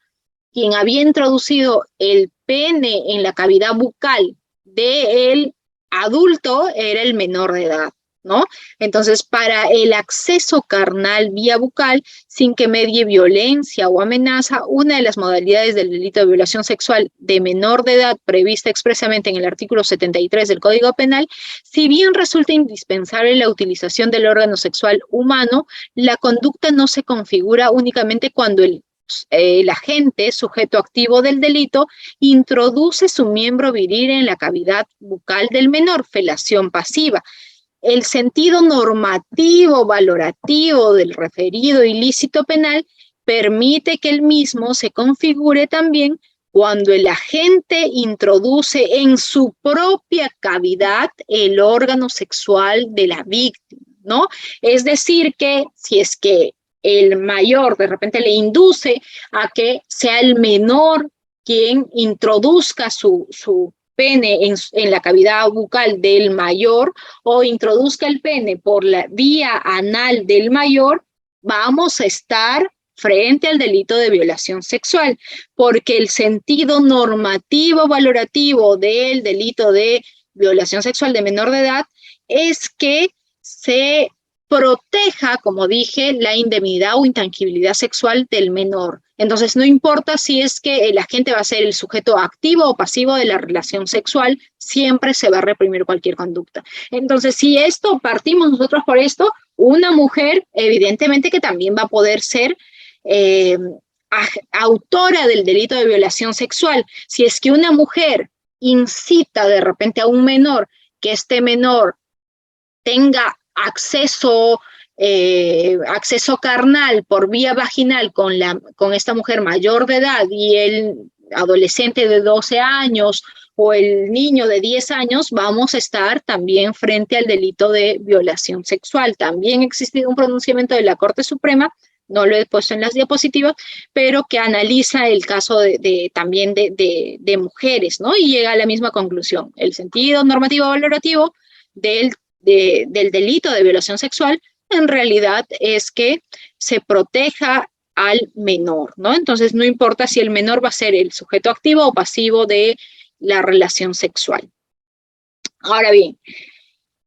quien había introducido el pene en la cavidad bucal del adulto era el menor de edad, ¿no? Entonces, para el acceso carnal vía bucal, sin que medie violencia o amenaza, una de las modalidades del delito de violación sexual de menor de edad prevista expresamente en el artículo 73 del Código Penal, si bien resulta indispensable la utilización del órgano sexual humano, la conducta no se configura únicamente cuando el agente, sujeto activo del delito, introduce su miembro viril en la cavidad bucal del menor, felación pasiva. El sentido normativo, valorativo del referido ilícito penal permite que el mismo se configure también cuando el agente introduce en su propia cavidad el órgano sexual de la víctima, ¿no? Es decir, que si es que el mayor de repente le induce a que sea el menor quien introduzca su pene en la cavidad bucal del mayor o introduzca el pene por la vía anal del mayor, vamos a estar frente al delito de violación sexual, porque el sentido normativo valorativo del delito de violación sexual de menor de edad es que se proteja, como dije, la indemnidad o intangibilidad sexual del menor. Entonces, no importa si es que el agente va a ser el sujeto activo o pasivo de la relación sexual, siempre se va a reprimir cualquier conducta. Entonces, si esto, partimos nosotros por esto, una mujer, evidentemente que también va a poder ser autora del delito de violación sexual. Si es que una mujer incita de repente a un menor, que este menor tenga acceso carnal por vía vaginal con esta mujer mayor de edad y el adolescente de 12 años o el niño de 10 años, vamos a estar también frente al delito de violación sexual. También ha existido un pronunciamiento de la Corte Suprema, no lo he puesto en las diapositivas, pero que analiza el caso también de mujeres, ¿no? Y llega a la misma conclusión. El sentido normativo valorativo del delito de violación sexual en realidad es que se proteja al menor, ¿no? Entonces no importa si el menor va a ser el sujeto activo o pasivo de la relación sexual. Ahora bien,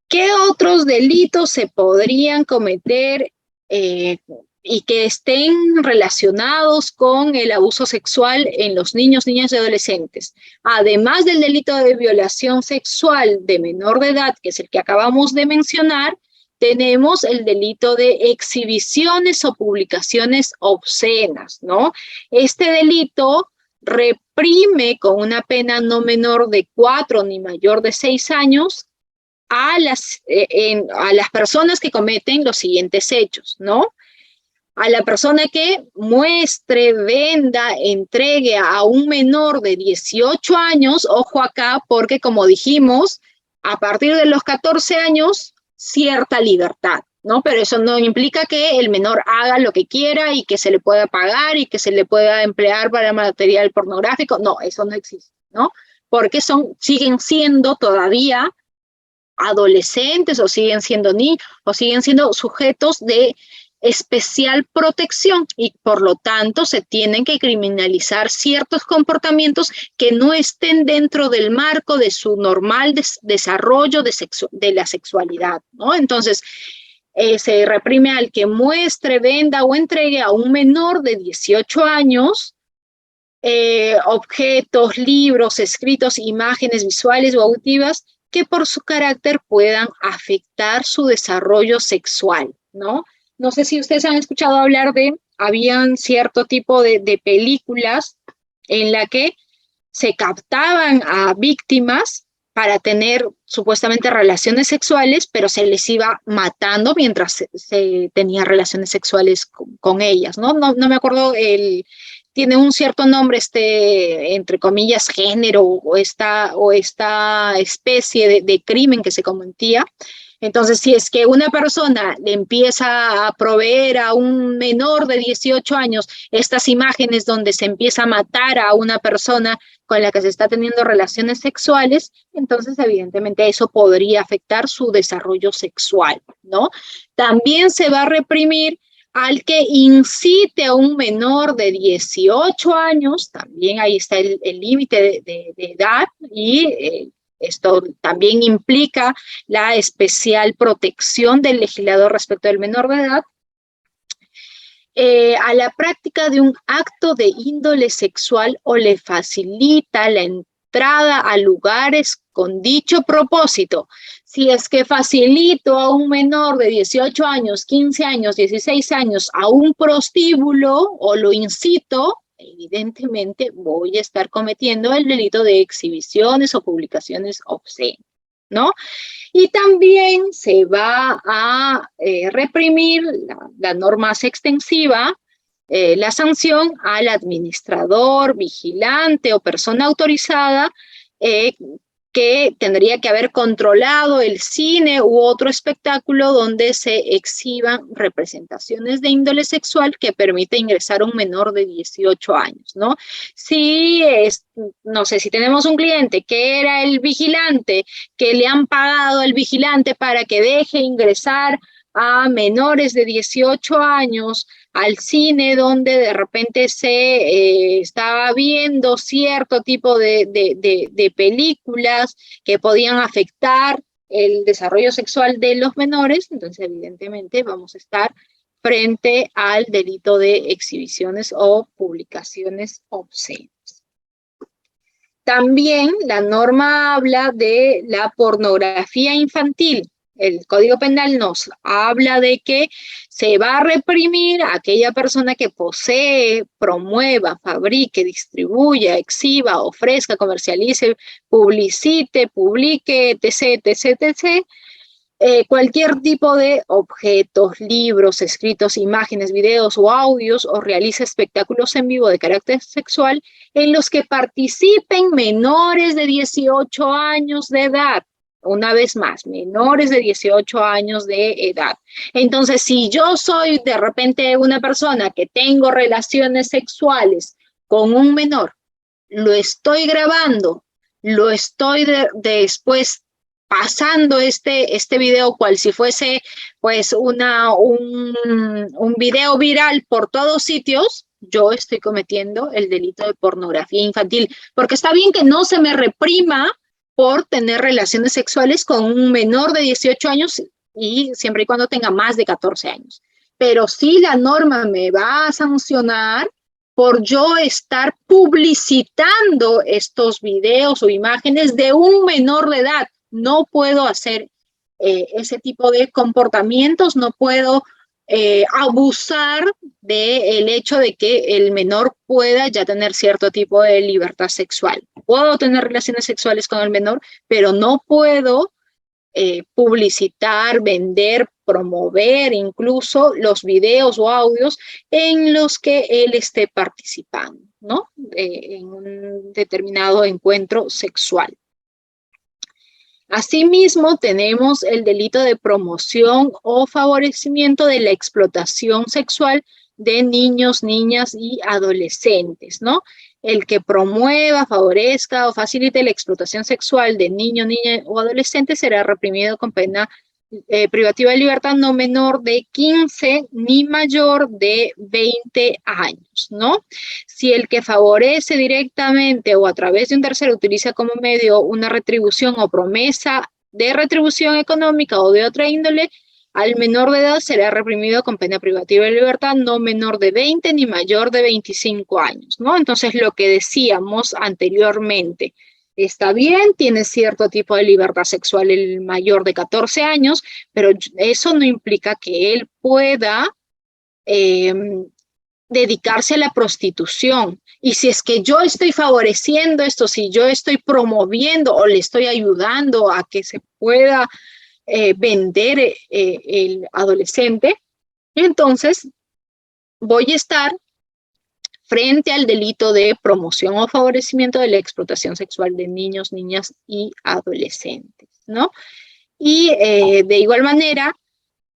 ¿qué otros delitos se podrían cometer y que estén relacionados con el abuso sexual en los niños, niñas y adolescentes? Además del delito de violación sexual de menor de edad, que es el que acabamos de mencionar, tenemos el delito de exhibiciones o publicaciones obscenas, ¿no? Este delito reprime con una pena no menor de 4 ni mayor de 6 años a las personas que cometen los siguientes hechos, ¿no? A la persona que muestre, venda, entregue a un menor de 18 años, ojo acá, porque como dijimos, a partir de los 14 años, cierta libertad, ¿no? Pero eso no implica que el menor haga lo que quiera y que se le pueda pagar y que se le pueda emplear para material pornográfico. No, eso no existe, ¿no? Porque siguen siendo todavía adolescentes o siguen siendo niños o siguen siendo sujetos de especial protección y por lo tanto se tienen que criminalizar ciertos comportamientos que no estén dentro del marco de su normal desarrollo de la sexualidad, ¿no? Entonces, se reprime al que muestre, venda o entregue a un menor de 18 años objetos, libros, escritos, imágenes visuales o auditivas que por su carácter puedan afectar su desarrollo sexual, ¿no? No sé si ustedes han escuchado hablar habían cierto tipo de películas en la que se captaban a víctimas para tener supuestamente relaciones sexuales, pero se les iba matando mientras se tenía relaciones sexuales con ellas, ¿no? No me acuerdo, tiene un cierto nombre, entre comillas, género o esta especie de crimen que se cometía. Entonces, si es que una persona le empieza a proveer a un menor de 18 años estas imágenes donde se empieza a matar a una persona con la que se está teniendo relaciones sexuales, entonces evidentemente eso podría afectar su desarrollo sexual, ¿no? También se va a reprimir al que incite a un menor de 18 años, también ahí está el límite de edad y esto también implica la especial protección del legislador respecto del menor de edad, a la práctica de un acto de índole sexual o le facilita la entrada a lugares con dicho propósito. Si es que facilito a un menor de 18 años, 15 años, 16 años a un prostíbulo o lo incito, evidentemente voy a estar cometiendo el delito de exhibiciones o publicaciones obscenas, ¿no? Y también se va a reprimir la norma más extensiva, la sanción al administrador, vigilante o persona autorizada que tendría que haber controlado el cine u otro espectáculo donde se exhiban representaciones de índole sexual que permite ingresar a un menor de 18 años, ¿no? No sé, si tenemos un cliente que era el vigilante, que le han pagado al vigilante para que deje ingresar a menores de 18 años al cine donde de repente se estaba viendo cierto tipo de películas que podían afectar el desarrollo sexual de los menores, entonces evidentemente vamos a estar frente al delito de exhibiciones o publicaciones obscenas. También la norma habla de la pornografía infantil. El Código Penal nos habla de que se va a reprimir a aquella persona que posee, promueva, fabrique, distribuya, exhiba, ofrezca, comercialice, publicite, publique, etc., etc., etc., cualquier tipo de objetos, libros, escritos, imágenes, videos o audios o realice espectáculos en vivo de carácter sexual en los que participen menores de 18 años de edad. Una vez más, menores de 18 años de edad. Entonces, si yo soy de repente una persona que tengo relaciones sexuales con un menor, lo estoy grabando, lo estoy después pasando este video cual si fuese pues un video viral por todos sitios, yo estoy cometiendo el delito de pornografía infantil, porque está bien que no se me reprima por tener relaciones sexuales con un menor de 18 años y siempre y cuando tenga más de 14 años. Pero sí la norma me va a sancionar por yo estar publicitando estos videos o imágenes de un menor de edad. No puedo hacer ese tipo de comportamientos, no puedo abusar del hecho de que el menor pueda ya tener cierto tipo de libertad sexual. Puedo tener relaciones sexuales con el menor, pero no puedo publicitar, vender, promover incluso los videos o audios en los que él esté participando, ¿no? En un determinado encuentro sexual. Asimismo, tenemos el delito de promoción o favorecimiento de la explotación sexual de niños, niñas y adolescentes, ¿no? El que promueva, favorezca o facilite la explotación sexual de niño, niña o adolescente será reprimido con pena privativa de libertad no menor de 15 ni mayor de 20 años, ¿no? Si el que favorece directamente o a través de un tercero utiliza como medio una retribución o promesa de retribución económica o de otra índole, al menor de edad será reprimido con pena privativa de libertad no menor de 20 ni mayor de 25 años, ¿no? Entonces, lo que decíamos anteriormente, está bien, tiene cierto tipo de libertad sexual el mayor de 14 años, pero eso no implica que él pueda dedicarse a la prostitución. Y si es que yo estoy favoreciendo esto, si yo estoy promoviendo o le estoy ayudando a que se pueda vender el adolescente, entonces voy a estar frente al delito de promoción o favorecimiento de la explotación sexual de niños, niñas y adolescentes, ¿no? Y de igual manera,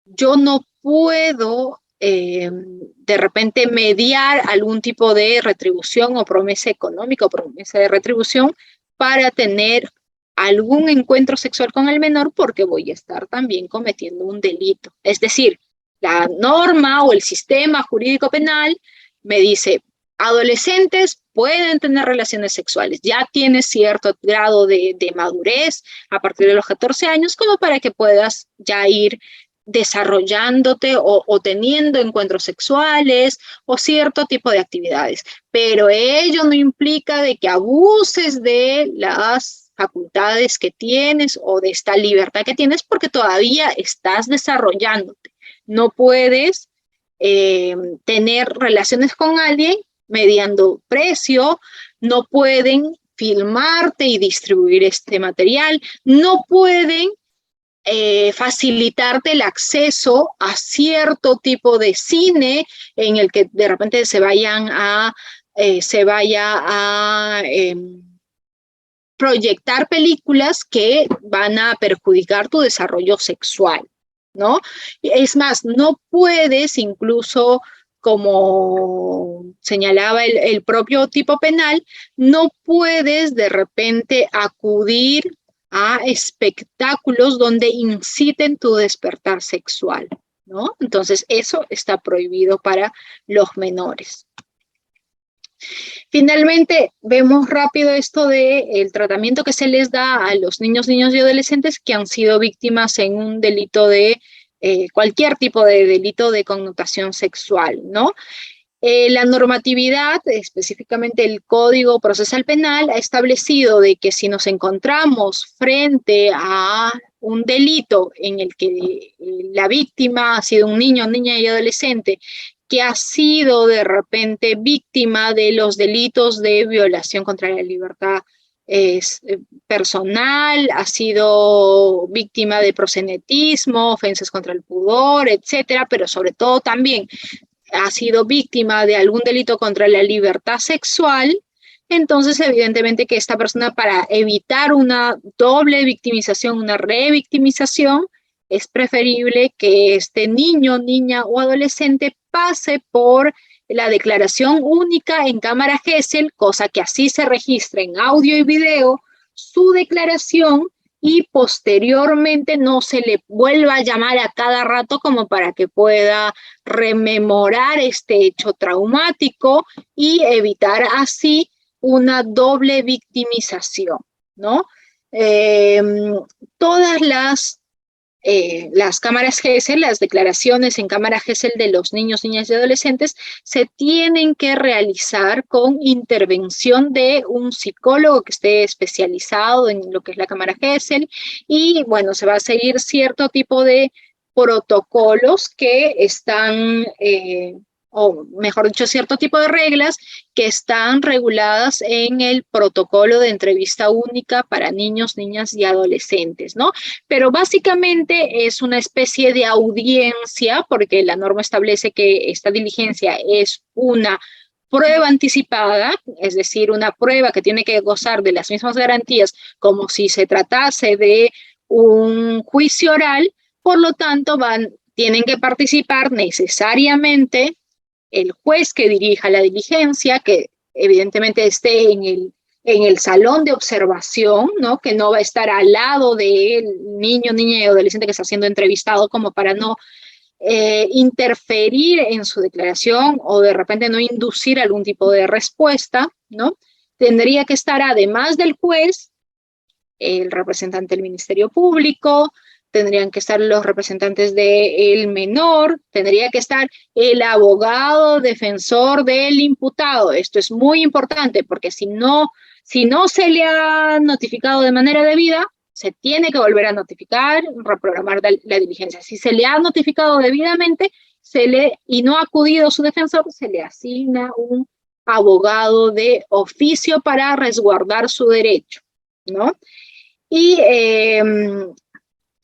yo no puedo de repente mediar algún tipo de retribución o promesa económica o promesa de retribución para tener algún encuentro sexual con el menor, porque voy a estar también cometiendo un delito. Es decir, la norma o el sistema jurídico penal me dice, adolescentes pueden tener relaciones sexuales, ya tienes cierto grado de madurez a partir de los 14 años como para que puedas ya ir desarrollándote o teniendo encuentros sexuales o cierto tipo de actividades, pero ello no implica de que abuses de las facultades que tienes o de esta libertad que tienes porque todavía estás desarrollándote. No puedes tener relaciones con alguien mediando precio, no pueden filmarte y distribuir este material, no pueden facilitarte el acceso a cierto tipo de cine en el que de repente se vaya a proyectar películas que van a perjudicar tu desarrollo sexual, ¿no? Es más, no puedes incluso, como señalaba el propio tipo penal, no puedes de repente acudir a espectáculos donde inciten tu despertar sexual, ¿no? Entonces, eso está prohibido para los menores. Finalmente, vemos rápido esto del tratamiento que se les da a los niños, niñas y adolescentes que han sido víctimas en un delito de cualquier tipo de delito de connotación sexual, ¿no? La normatividad, específicamente el Código Procesal Penal, ha establecido de que si nos encontramos frente a un delito en el que la víctima ha sido un niño, niña y adolescente que ha sido de repente víctima de los delitos de violación contra la libertad personal, ha sido víctima de proxenetismo, ofensas contra el pudor, etcétera, pero sobre todo también ha sido víctima de algún delito contra la libertad sexual, entonces evidentemente que esta persona, para evitar una doble victimización, una revictimización, es preferible que este niño, niña o adolescente pase por la declaración única en cámara Gesell, cosa que así se registra en audio y video su declaración y posteriormente no se le vuelva a llamar a cada rato como para que pueda rememorar este hecho traumático y evitar así una doble victimización, ¿no? Todas las cámaras GESEL, las declaraciones en cámara GESEL de los niños, niñas y adolescentes se tienen que realizar con intervención de un psicólogo que esté especializado en lo que es la cámara GESEL y bueno, se va a seguir cierto tipo de protocolos que están, o mejor dicho, cierto tipo de reglas que están reguladas en el protocolo de entrevista única para niños, niñas y adolescentes, ¿no? Pero básicamente es una especie de audiencia, porque la norma establece que esta diligencia es una prueba anticipada, es decir, una prueba que tiene que gozar de las mismas garantías como si se tratase de un juicio oral, por lo tanto tienen que participar necesariamente el juez que dirija la diligencia, que evidentemente esté en el salón de observación, ¿no? Que no va a estar al lado del niño, niña y adolescente que está siendo entrevistado como para no interferir en su declaración o de repente no inducir algún tipo de respuesta, ¿no? Tendría que estar además del juez, el representante del Ministerio Público, tendrían que estar los representantes del menor, tendría que estar el abogado defensor del imputado. Esto es muy importante porque si no se le ha notificado de manera debida, se tiene que volver a notificar, reprogramar la diligencia. Si se le ha notificado debidamente y no ha acudido su defensor, se le asigna un abogado de oficio para resguardar su derecho, ¿no? Y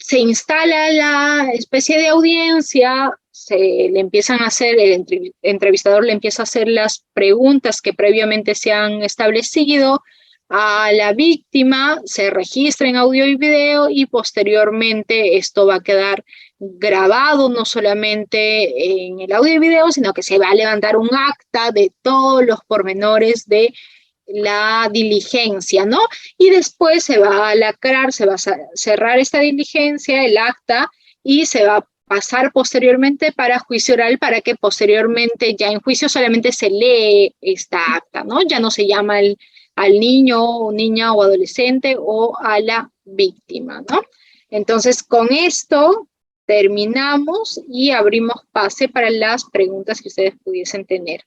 se instala la especie de audiencia, le empiezan a hacer, el entrevistador le empieza a hacer las preguntas que previamente se han establecido a la víctima, se registra en audio y video y posteriormente esto va a quedar grabado no solamente en el audio y video, sino que se va a levantar un acta de todos los pormenores de la diligencia, ¿no? Y después se va a lacrar, se va a cerrar esta diligencia, el acta, y se va a pasar posteriormente para juicio oral para que posteriormente ya en juicio solamente se lee esta acta, ¿no? Ya no se llama al niño o niña o adolescente o a la víctima, ¿no? Entonces, con esto terminamos y abrimos pase para las preguntas que ustedes pudiesen tener.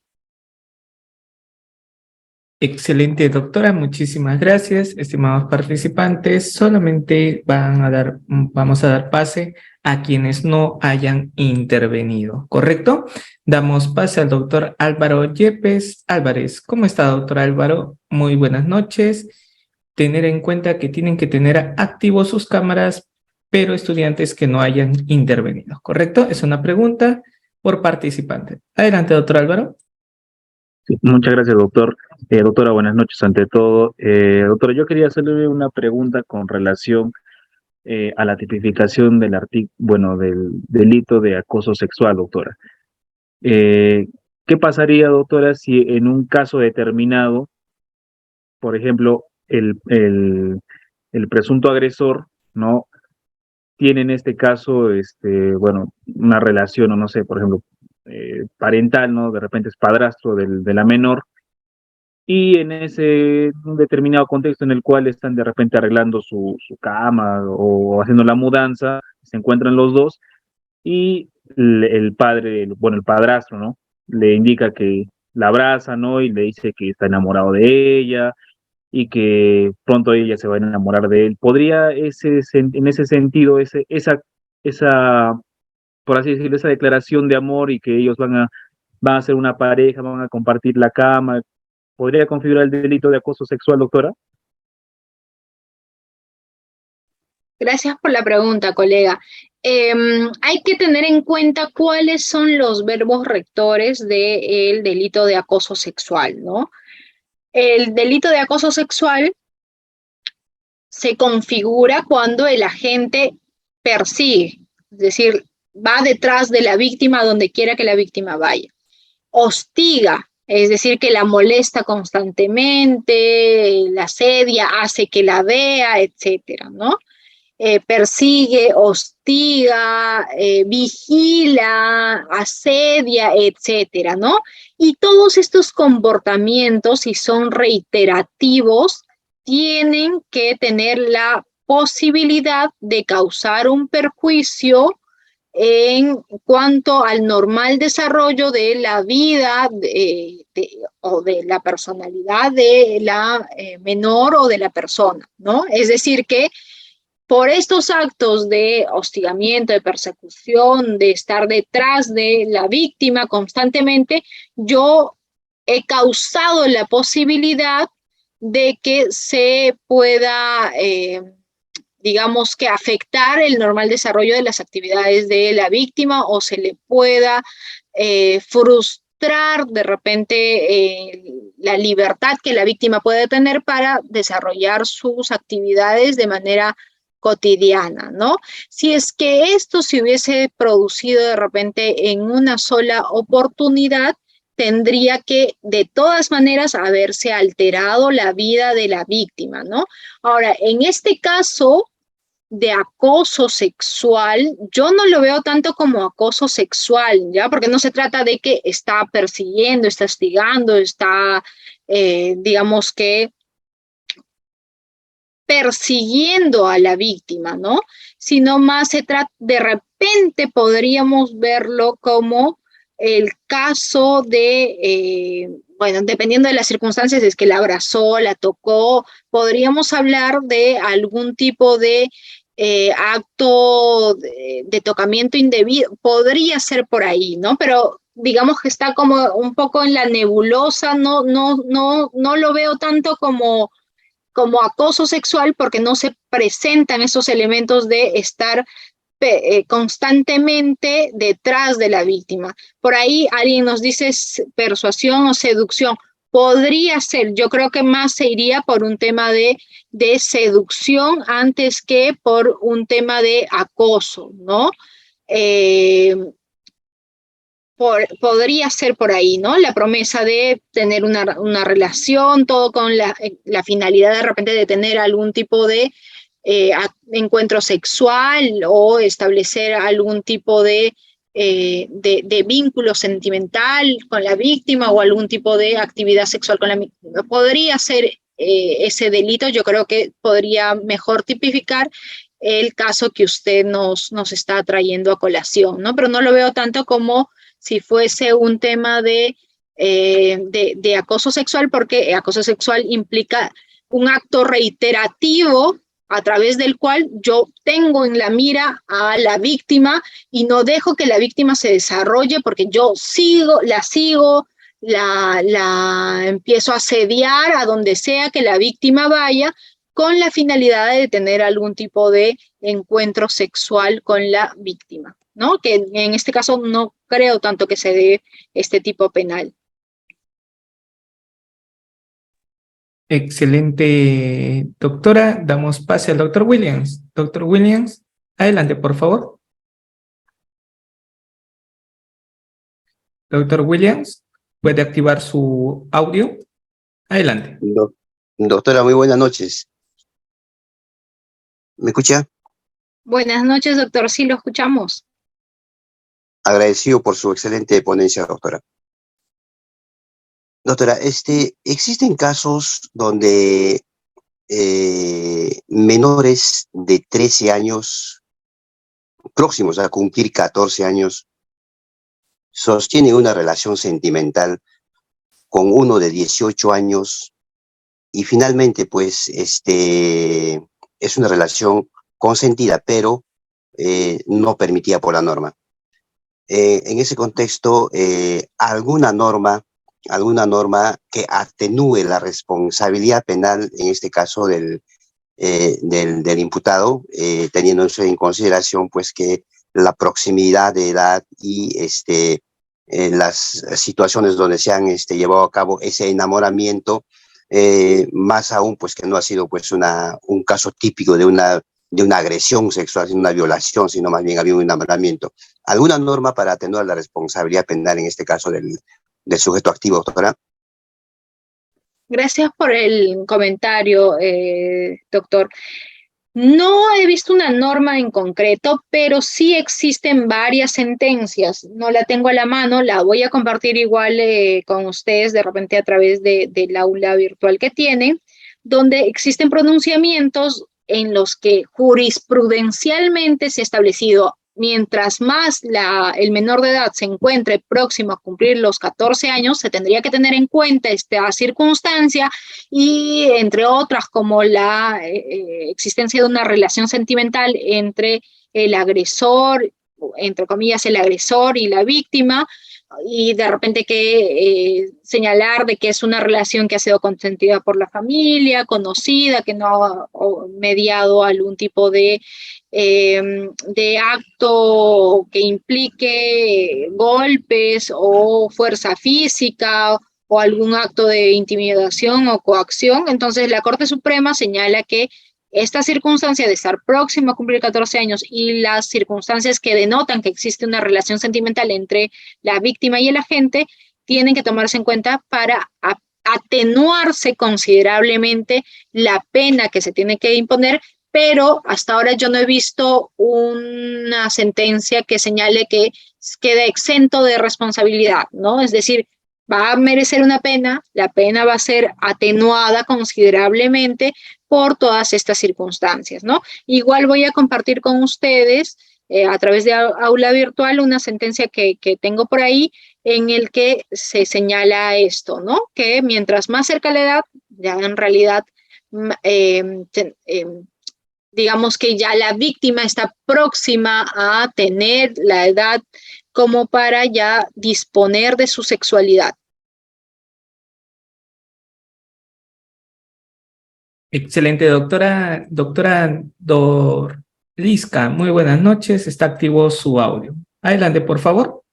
Excelente, doctora. Muchísimas gracias, estimados participantes. Solamente vamos a dar pase a quienes no hayan intervenido, ¿correcto? Damos pase al doctor Álvaro Yepes Álvarez. ¿Cómo está, doctor Álvaro? Muy buenas noches. Tener en cuenta que tienen que tener activos sus cámaras, pero estudiantes que no hayan intervenido, ¿correcto? Es una pregunta por participante. Adelante, doctor Álvaro. Sí, muchas gracias, doctor. Doctora, buenas noches ante todo. Doctora, yo quería hacerle una pregunta con relación a la tipificación del del delito de acoso sexual, doctora. ¿Qué pasaría, doctora, si en un caso determinado, por ejemplo, el presunto agresor, ¿no? Tiene en este caso, una relación, o no sé, por ejemplo, parental, ¿no? De repente es padrastro de la menor, y en ese determinado contexto en el cual están de repente arreglando su cama o haciendo la mudanza, se encuentran los dos, y el padre, el padrastro, ¿no? Le indica que la abraza, ¿no? Y le dice que está enamorado de ella y que pronto ella se va a enamorar de él. ¿Podría en ese sentido, esa, por así decirlo, esa declaración de amor y que ellos van a ser una pareja, van a compartir la cama, podría configurar el delito de acoso sexual, doctora? Gracias por la pregunta, colega. Hay que tener en cuenta cuáles son los verbos rectores del delito de acoso sexual, ¿no? El delito de acoso sexual se configura cuando el agente persigue, es decir, va detrás de la víctima donde quiera que la víctima vaya. Hostiga, es decir, que la molesta constantemente, la asedia, hace que la vea, etcétera, ¿no? persigue, hostiga, vigila, asedia, etcétera, ¿no? Y todos estos comportamientos, si son reiterativos, tienen que tener la posibilidad de causar un perjuicio en cuanto al normal desarrollo de la vida o de la personalidad de la menor o de la persona, ¿no? Es decir, que por estos actos de hostigamiento, de persecución, de estar detrás de la víctima constantemente, yo he causado la posibilidad de que se pueda, digamos que afectar el normal desarrollo de las actividades de la víctima o se le pueda frustrar de repente la libertad que la víctima puede tener para desarrollar sus actividades de manera cotidiana, ¿no? Si es que esto se hubiese producido de repente en una sola oportunidad, tendría que de todas maneras haberse alterado la vida de la víctima, ¿no? Ahora, en este caso de acoso sexual, yo no lo veo tanto como acoso sexual, ¿ya? Porque no se trata de que está persiguiendo, está hostigando, está, digamos que, persiguiendo a la víctima, ¿no? Sino más se trata, de repente podríamos verlo como el caso de, bueno, dependiendo de las circunstancias, es que la abrazó, la tocó, podríamos hablar de algún tipo de acto de tocamiento indebido, podría ser por ahí, ¿no? Pero digamos que está como un poco en la nebulosa, no lo veo tanto como acoso sexual porque no se presentan esos elementos de estar constantemente detrás de la víctima. Por ahí alguien nos dice persuasión o seducción. Podría ser, yo creo que más se iría por un tema de seducción antes que por un tema de acoso, ¿no? Podría ser por ahí, ¿no? La promesa de tener una relación, todo con la finalidad de repente de tener algún tipo de encuentro sexual o establecer algún tipo de vínculo sentimental con la víctima o algún tipo de actividad sexual con la víctima. Podría ser ese delito, yo creo que podría mejor tipificar el caso que usted nos está trayendo a colación, ¿no? Pero no lo veo tanto como si fuese un tema de acoso sexual, porque acoso sexual implica un acto reiterativo a través del cual yo tengo en la mira a la víctima y no dejo que la víctima se desarrolle porque yo la empiezo a asediar a donde sea que la víctima vaya con la finalidad de tener algún tipo de encuentro sexual con la víctima, ¿no? Que en este caso no creo tanto que se dé este tipo penal. Excelente, doctora. Damos pase al doctor Williams. Doctor Williams, adelante, por favor. Doctor Williams, puede activar su audio. Adelante. Doctora, muy buenas noches. ¿Me escucha? Buenas noches, doctor. Sí, lo escuchamos. Agradecido por su excelente ponencia, doctora. Doctora, existen casos donde menores de 13 años, próximos a cumplir 14 años, sostienen una relación sentimental con uno de 18 años y finalmente, pues, es una relación consentida, pero no permitida por la norma. En ese contexto, alguna norma que atenúe la responsabilidad penal, en este caso del imputado, teniendo en consideración pues que la proximidad de edad y las situaciones donde se han llevado a cabo ese enamoramiento, más aún pues que no ha sido pues un caso típico de una agresión sexual, sino una violación, sino más bien había un enamoramiento. ¿Alguna norma para atenuar la responsabilidad penal en este caso del sujeto activo, doctora? Gracias por el comentario, doctor. No he visto una norma en concreto, pero sí existen varias sentencias. No la tengo a la mano, la voy a compartir igual con ustedes de repente a través del aula virtual que tienen, donde existen pronunciamientos en los que jurisprudencialmente se ha establecido, mientras más el menor de edad se encuentre próximo a cumplir los 14 años, se tendría que tener en cuenta esta circunstancia y entre otras como la existencia de una relación sentimental entre el agresor, entre comillas, el agresor y la víctima, y de repente que señalar de que es una relación que ha sido consentida por la familia, conocida, que no ha mediado algún tipo de acto que implique golpes o fuerza física o algún acto de intimidación o coacción. Entonces la Corte Suprema señala que esta circunstancia de estar próximo a cumplir 14 años y las circunstancias que denotan que existe una relación sentimental entre la víctima y el agente tienen que tomarse en cuenta para atenuarse considerablemente la pena que se tiene que imponer, pero hasta ahora yo no he visto una sentencia que señale que queda exento de responsabilidad, ¿no? Es decir, va a merecer una pena, la pena va a ser atenuada considerablemente por todas estas circunstancias, ¿no? Igual voy a compartir con ustedes a través de aula virtual una sentencia que tengo por ahí en el que se señala esto, ¿no? Que mientras más cerca la edad, ya en realidad digamos que ya la víctima está próxima a tener la edad como para ya disponer de su sexualidad. Excelente, doctora. Doctora Dorlisca, muy buenas noches. Está activo su audio. Adelante, por favor.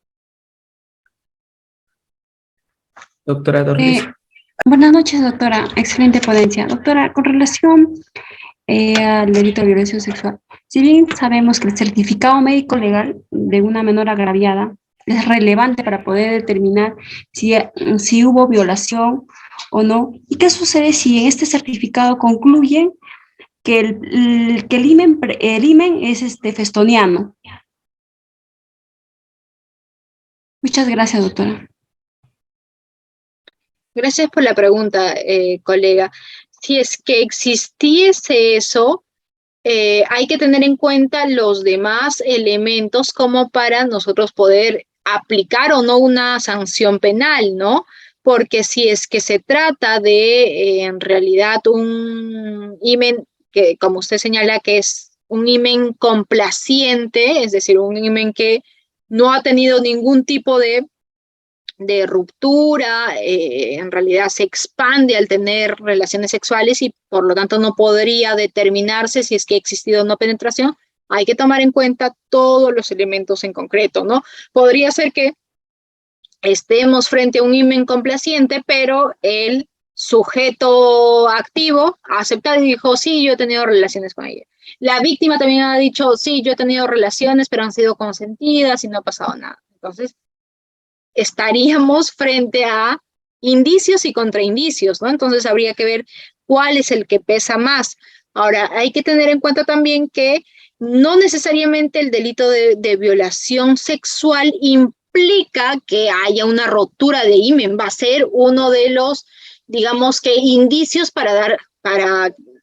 Doctora Dorlisca. Buenas noches, doctora. Excelente ponencia. Doctora, con relación al delito de violación sexual, si bien sabemos que el certificado médico legal de una menor agraviada es relevante para poder determinar si hubo violación o no, ¿y qué sucede si en este certificado concluyen que el himen es festoniano? Muchas gracias, doctora. Gracias por la pregunta, colega. Si es que existiese eso, hay que tener en cuenta los demás elementos como para nosotros poder aplicar o no una sanción penal, ¿no? Porque si es que se trata de, en realidad, un himen que, como usted señala, que es un himen complaciente, es decir, un himen que no ha tenido ningún tipo de ruptura, en realidad se expande al tener relaciones sexuales y por lo tanto no podría determinarse si es que ha existido o no penetración, hay que tomar en cuenta todos los elementos en concreto, ¿no? Podría ser que estemos frente a un himen complaciente, pero el sujeto activo ha aceptado y dijo, sí, yo he tenido relaciones con ella. La víctima también ha dicho, sí, yo he tenido relaciones, pero han sido consentidas y no ha pasado nada. Entonces, estaríamos frente a indicios y contraindicios, ¿no? Entonces habría que ver cuál es el que pesa más. Ahora, hay que tener en cuenta también que no necesariamente el delito de violación sexual implica que haya una rotura de himen, va a ser uno de los, digamos que, indicios para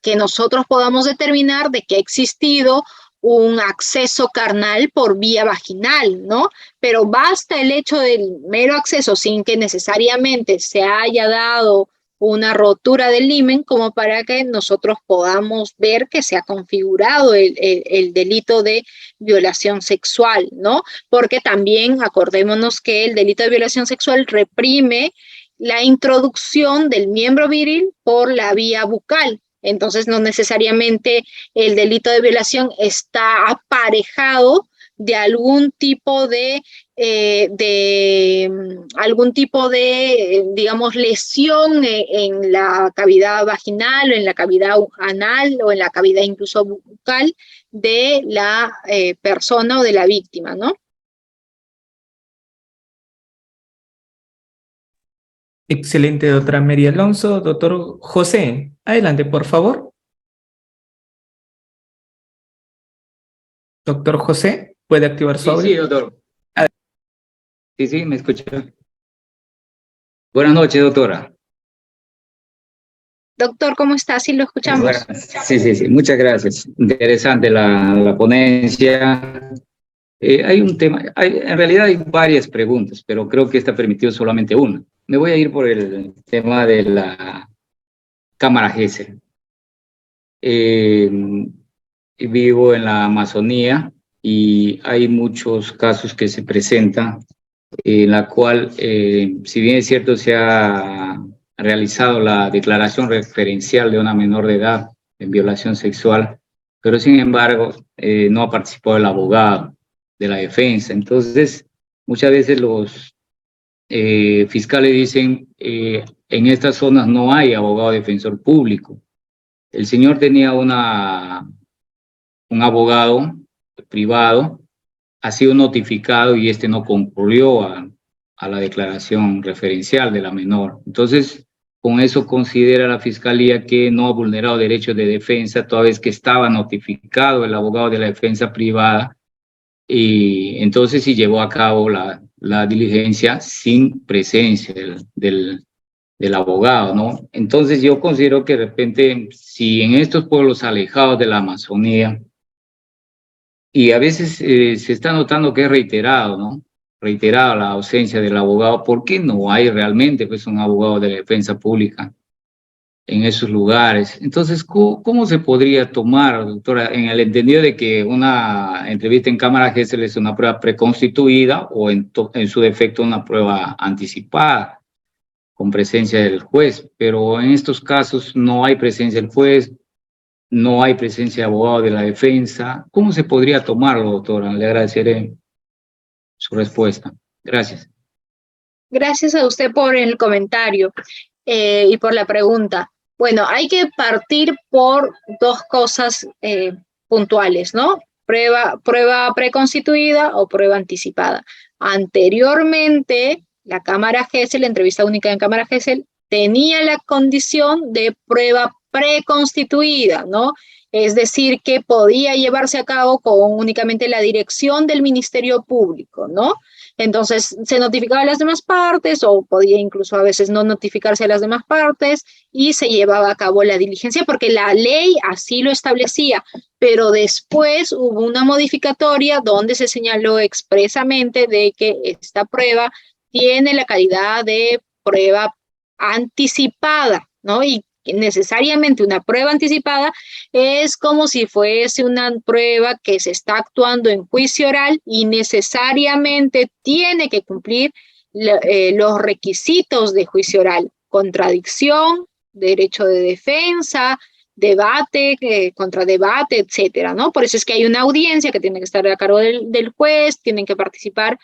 que nosotros podamos determinar de que ha existido un acceso carnal por vía vaginal, ¿no? Pero basta el hecho del mero acceso sin que necesariamente se haya dado una rotura del himen como para que nosotros podamos ver que se ha configurado el delito de violación sexual, ¿no? Porque también acordémonos que el delito de violación sexual reprime la introducción del miembro viril por la vía bucal. Entonces, no necesariamente el delito de violación está aparejado de algún tipo digamos, lesión en la cavidad vaginal o en la cavidad anal o en la cavidad incluso bucal de la persona o de la víctima, ¿no? Excelente, doctora Mary Alonso. Doctor José, adelante, por favor. Doctor José, ¿puede activar su audio? Sí, doctor. Sí, me escucha. Buenas noches, doctora. Doctor, ¿cómo está? Sí, lo escuchamos. Sí. Muchas gracias. Interesante la ponencia. Hay un tema, en realidad hay varias preguntas, pero creo que esta permitió solamente una. Me voy a ir por el tema de la cámara Gesell. Vivo en la Amazonía y hay muchos casos que se presentan en la cual, si bien es cierto, se ha realizado la declaración referencial de una menor de edad en violación sexual, pero sin embargo no ha participado el abogado de la defensa. Entonces, muchas veces los fiscales dicen, en estas zonas no hay abogado defensor público. El señor tenía un abogado privado, ha sido notificado y este no concurrió a la declaración referencial de la menor. Entonces, con eso considera la Fiscalía que no ha vulnerado derechos de defensa, toda vez que estaba notificado el abogado de la defensa privada, y entonces sí llevó a cabo la diligencia sin presencia del abogado, ¿no? Entonces yo considero que de repente, si en estos pueblos alejados de la Amazonía, y a veces se está notando que es reiterado, ¿no? Reiterada la ausencia del abogado. ¿Por qué no hay realmente pues, un abogado de defensa pública en esos lugares? Entonces, ¿cómo se podría tomar, doctora, en el entendido de que una entrevista en cámara Gesell es una prueba preconstituida o en su defecto una prueba anticipada con presencia del juez? Pero en estos casos no hay presencia del juez, no hay presencia de abogado de la defensa. ¿Cómo se podría tomarlo, doctora? Le agradeceré su respuesta. Gracias. Gracias a usted por el comentario y por la pregunta. Bueno, hay que partir por dos cosas puntuales, ¿no? Prueba preconstituida o prueba anticipada. Anteriormente, la Cámara Gesell, la entrevista única en Cámara Gesell, tenía la condición de prueba preconstituida, ¿no? Es decir, que podía llevarse a cabo con únicamente la dirección del Ministerio Público, ¿no? Entonces, se notificaba a las demás partes o podía incluso a veces no notificarse a las demás partes y se llevaba a cabo la diligencia porque la ley así lo establecía, pero después hubo una modificatoria donde se señaló expresamente de que esta prueba tiene la calidad de prueba anticipada, ¿no? Y necesariamente una prueba anticipada es como si fuese una prueba que se está actuando en juicio oral y necesariamente tiene que cumplir los requisitos de juicio oral: contradicción, derecho de defensa, debate, contradebate, etcétera, ¿no? Por eso es que hay una audiencia que tiene que estar a cargo del juez, tienen que participar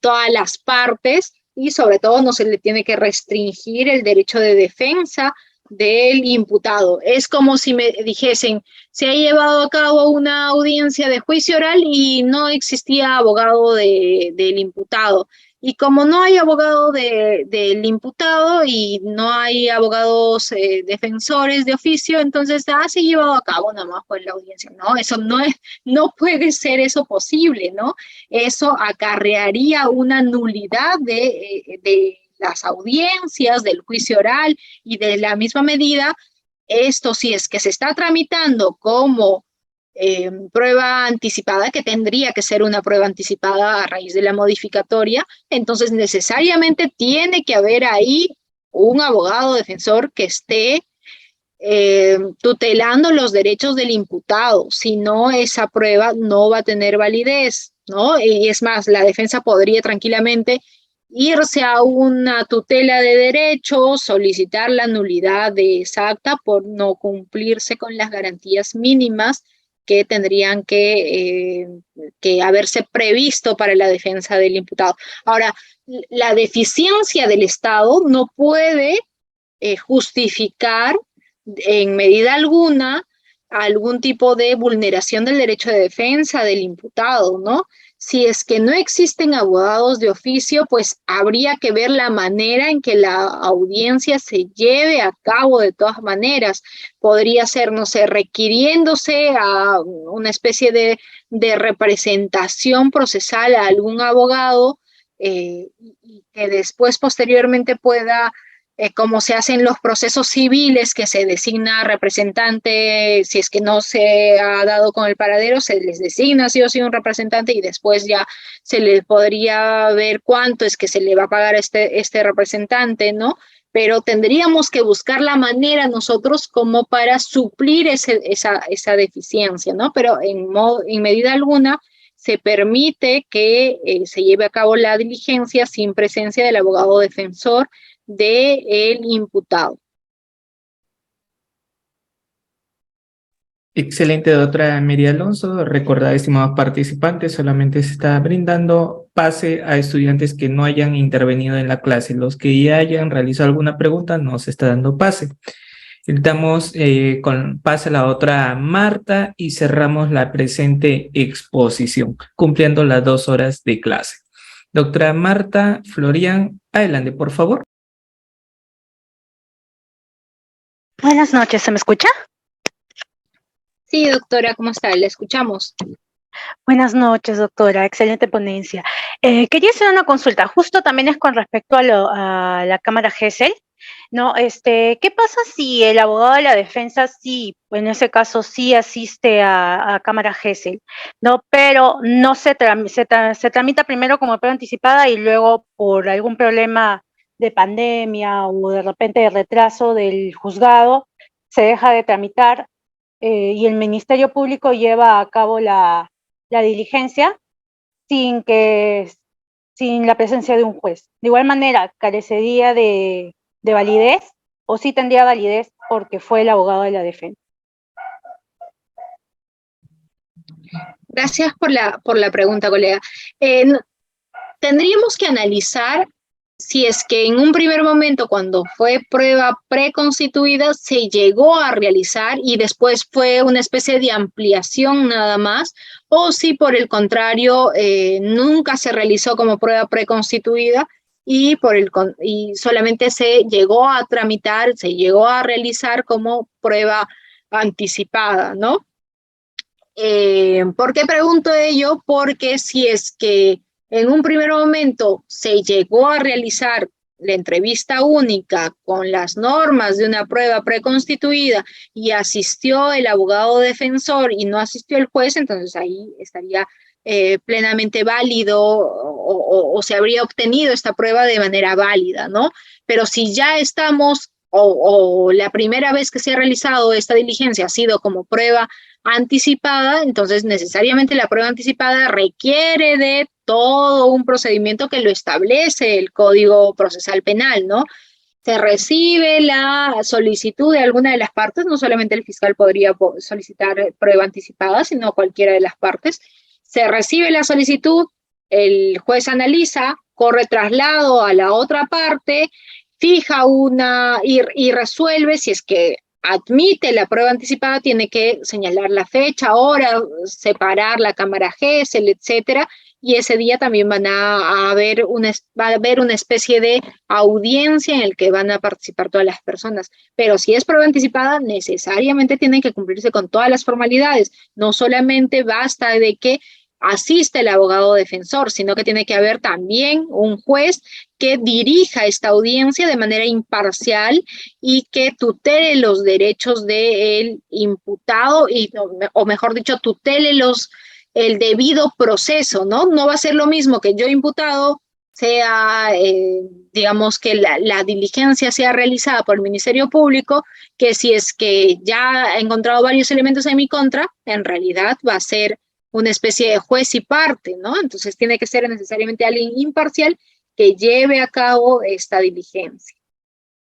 todas las partes, y sobre todo no se le tiene que restringir el derecho de defensa del imputado. Es como si me dijesen, se ha llevado a cabo una audiencia de juicio oral y no existía abogado del imputado. Y como no hay abogado del imputado y no hay abogados defensores de oficio, entonces se ha llevado a cabo nada más por la audiencia. No, eso no puede ser eso posible, ¿no? Eso acarrearía una nulidad de las audiencias, del juicio oral, y de la misma medida, esto si es que se está tramitando como prueba anticipada, que tendría que ser una prueba anticipada a raíz de la modificatoria, entonces necesariamente tiene que haber ahí un abogado defensor que esté tutelando los derechos del imputado. Si no, esa prueba no va a tener validez, ¿no? Y es más, la defensa podría tranquilamente irse a una tutela de derechos, solicitar la nulidad de esa acta por no cumplirse con las garantías mínimas que tendrían que haberse previsto para la defensa del imputado. Ahora, la deficiencia del Estado no puede justificar en medida alguna algún tipo de vulneración del derecho de defensa del imputado, ¿no? Si es que no existen abogados de oficio, pues habría que ver la manera en que la audiencia se lleve a cabo de todas maneras. Podría ser, no sé, requiriéndose a una especie de representación procesal a algún abogado y que después posteriormente pueda, como se hacen los procesos civiles, que se designa representante, si es que no se ha dado con el paradero, se les designa sí o sí un representante y después ya se le podría ver cuánto es que se le va a pagar a este representante, ¿no? Pero tendríamos que buscar la manera nosotros como para suplir esa deficiencia, ¿no? Pero en medida alguna se permite que se lleve a cabo la diligencia sin presencia del abogado defensor del imputado. Excelente, doctora Mary Alonso. Recordad, estimados participantes, solamente se está brindando pase a estudiantes que no hayan intervenido en la clase. Los que ya hayan realizado alguna pregunta no se está dando pase. Damos con pase a la doctora Marta y cerramos la presente exposición, cumpliendo las 2 horas de clase. Doctora Marta Florian, adelante, por favor. Buenas noches, ¿se me escucha? Sí, doctora, ¿cómo está? Le escuchamos. Buenas noches, doctora, excelente ponencia. Quería hacer una consulta, justo también es con respecto a la Cámara Gesell, ¿no? ¿Qué pasa si el abogado de la defensa sí, en ese caso sí asiste a Cámara Gesell, ¿no? Pero no se tramita primero como prueba anticipada y luego por algún problema de pandemia o de repente de retraso del juzgado se deja de tramitar y el Ministerio Público lleva a cabo la diligencia sin la presencia de un juez? De igual manera, ¿carecería de validez o sí tendría validez porque fue el abogado de la defensa? Gracias por la pregunta, colega. Tendríamos que analizar si es que en un primer momento, cuando fue prueba preconstituida, se llegó a realizar y después fue una especie de ampliación nada más, o si por el contrario nunca se realizó como prueba preconstituida y solamente se llegó a tramitar, se llegó a realizar como prueba anticipada, ¿no? ¿Por qué pregunto ello? Porque si es que en un primer momento se llegó a realizar la entrevista única con las normas de una prueba preconstituida y asistió el abogado defensor y no asistió el juez, entonces ahí estaría plenamente válido o se habría obtenido esta prueba de manera válida, ¿no? Pero si ya estamos o la primera vez que se ha realizado esta diligencia ha sido como prueba anticipada, entonces necesariamente la prueba anticipada requiere de todo un procedimiento que lo establece el Código Procesal Penal, ¿no? Se recibe la solicitud de alguna de las partes, no solamente el fiscal podría solicitar prueba anticipada, sino cualquiera de las partes. Se recibe la solicitud, el juez analiza, corre traslado a la otra parte, fija y resuelve. Si es que admite la prueba anticipada, tiene que señalar la fecha, hora, separar la Cámara Gesell, etcétera, y ese día también va a haber una especie de audiencia en el que van a participar todas las personas. Pero si es prueba anticipada, necesariamente tienen que cumplirse con todas las formalidades. No solamente basta de que asiste el abogado defensor, sino que tiene que haber también un juez que dirija esta audiencia de manera imparcial y que tutele los derechos del imputado o mejor dicho, tutele el debido proceso, ¿no? No va a ser lo mismo que yo imputado sea, digamos, que la diligencia sea realizada por el Ministerio Público, que si es que ya ha encontrado varios elementos en mi contra, en realidad va a ser una especie de juez y parte, ¿no? Entonces tiene que ser necesariamente alguien imparcial que lleve a cabo esta diligencia.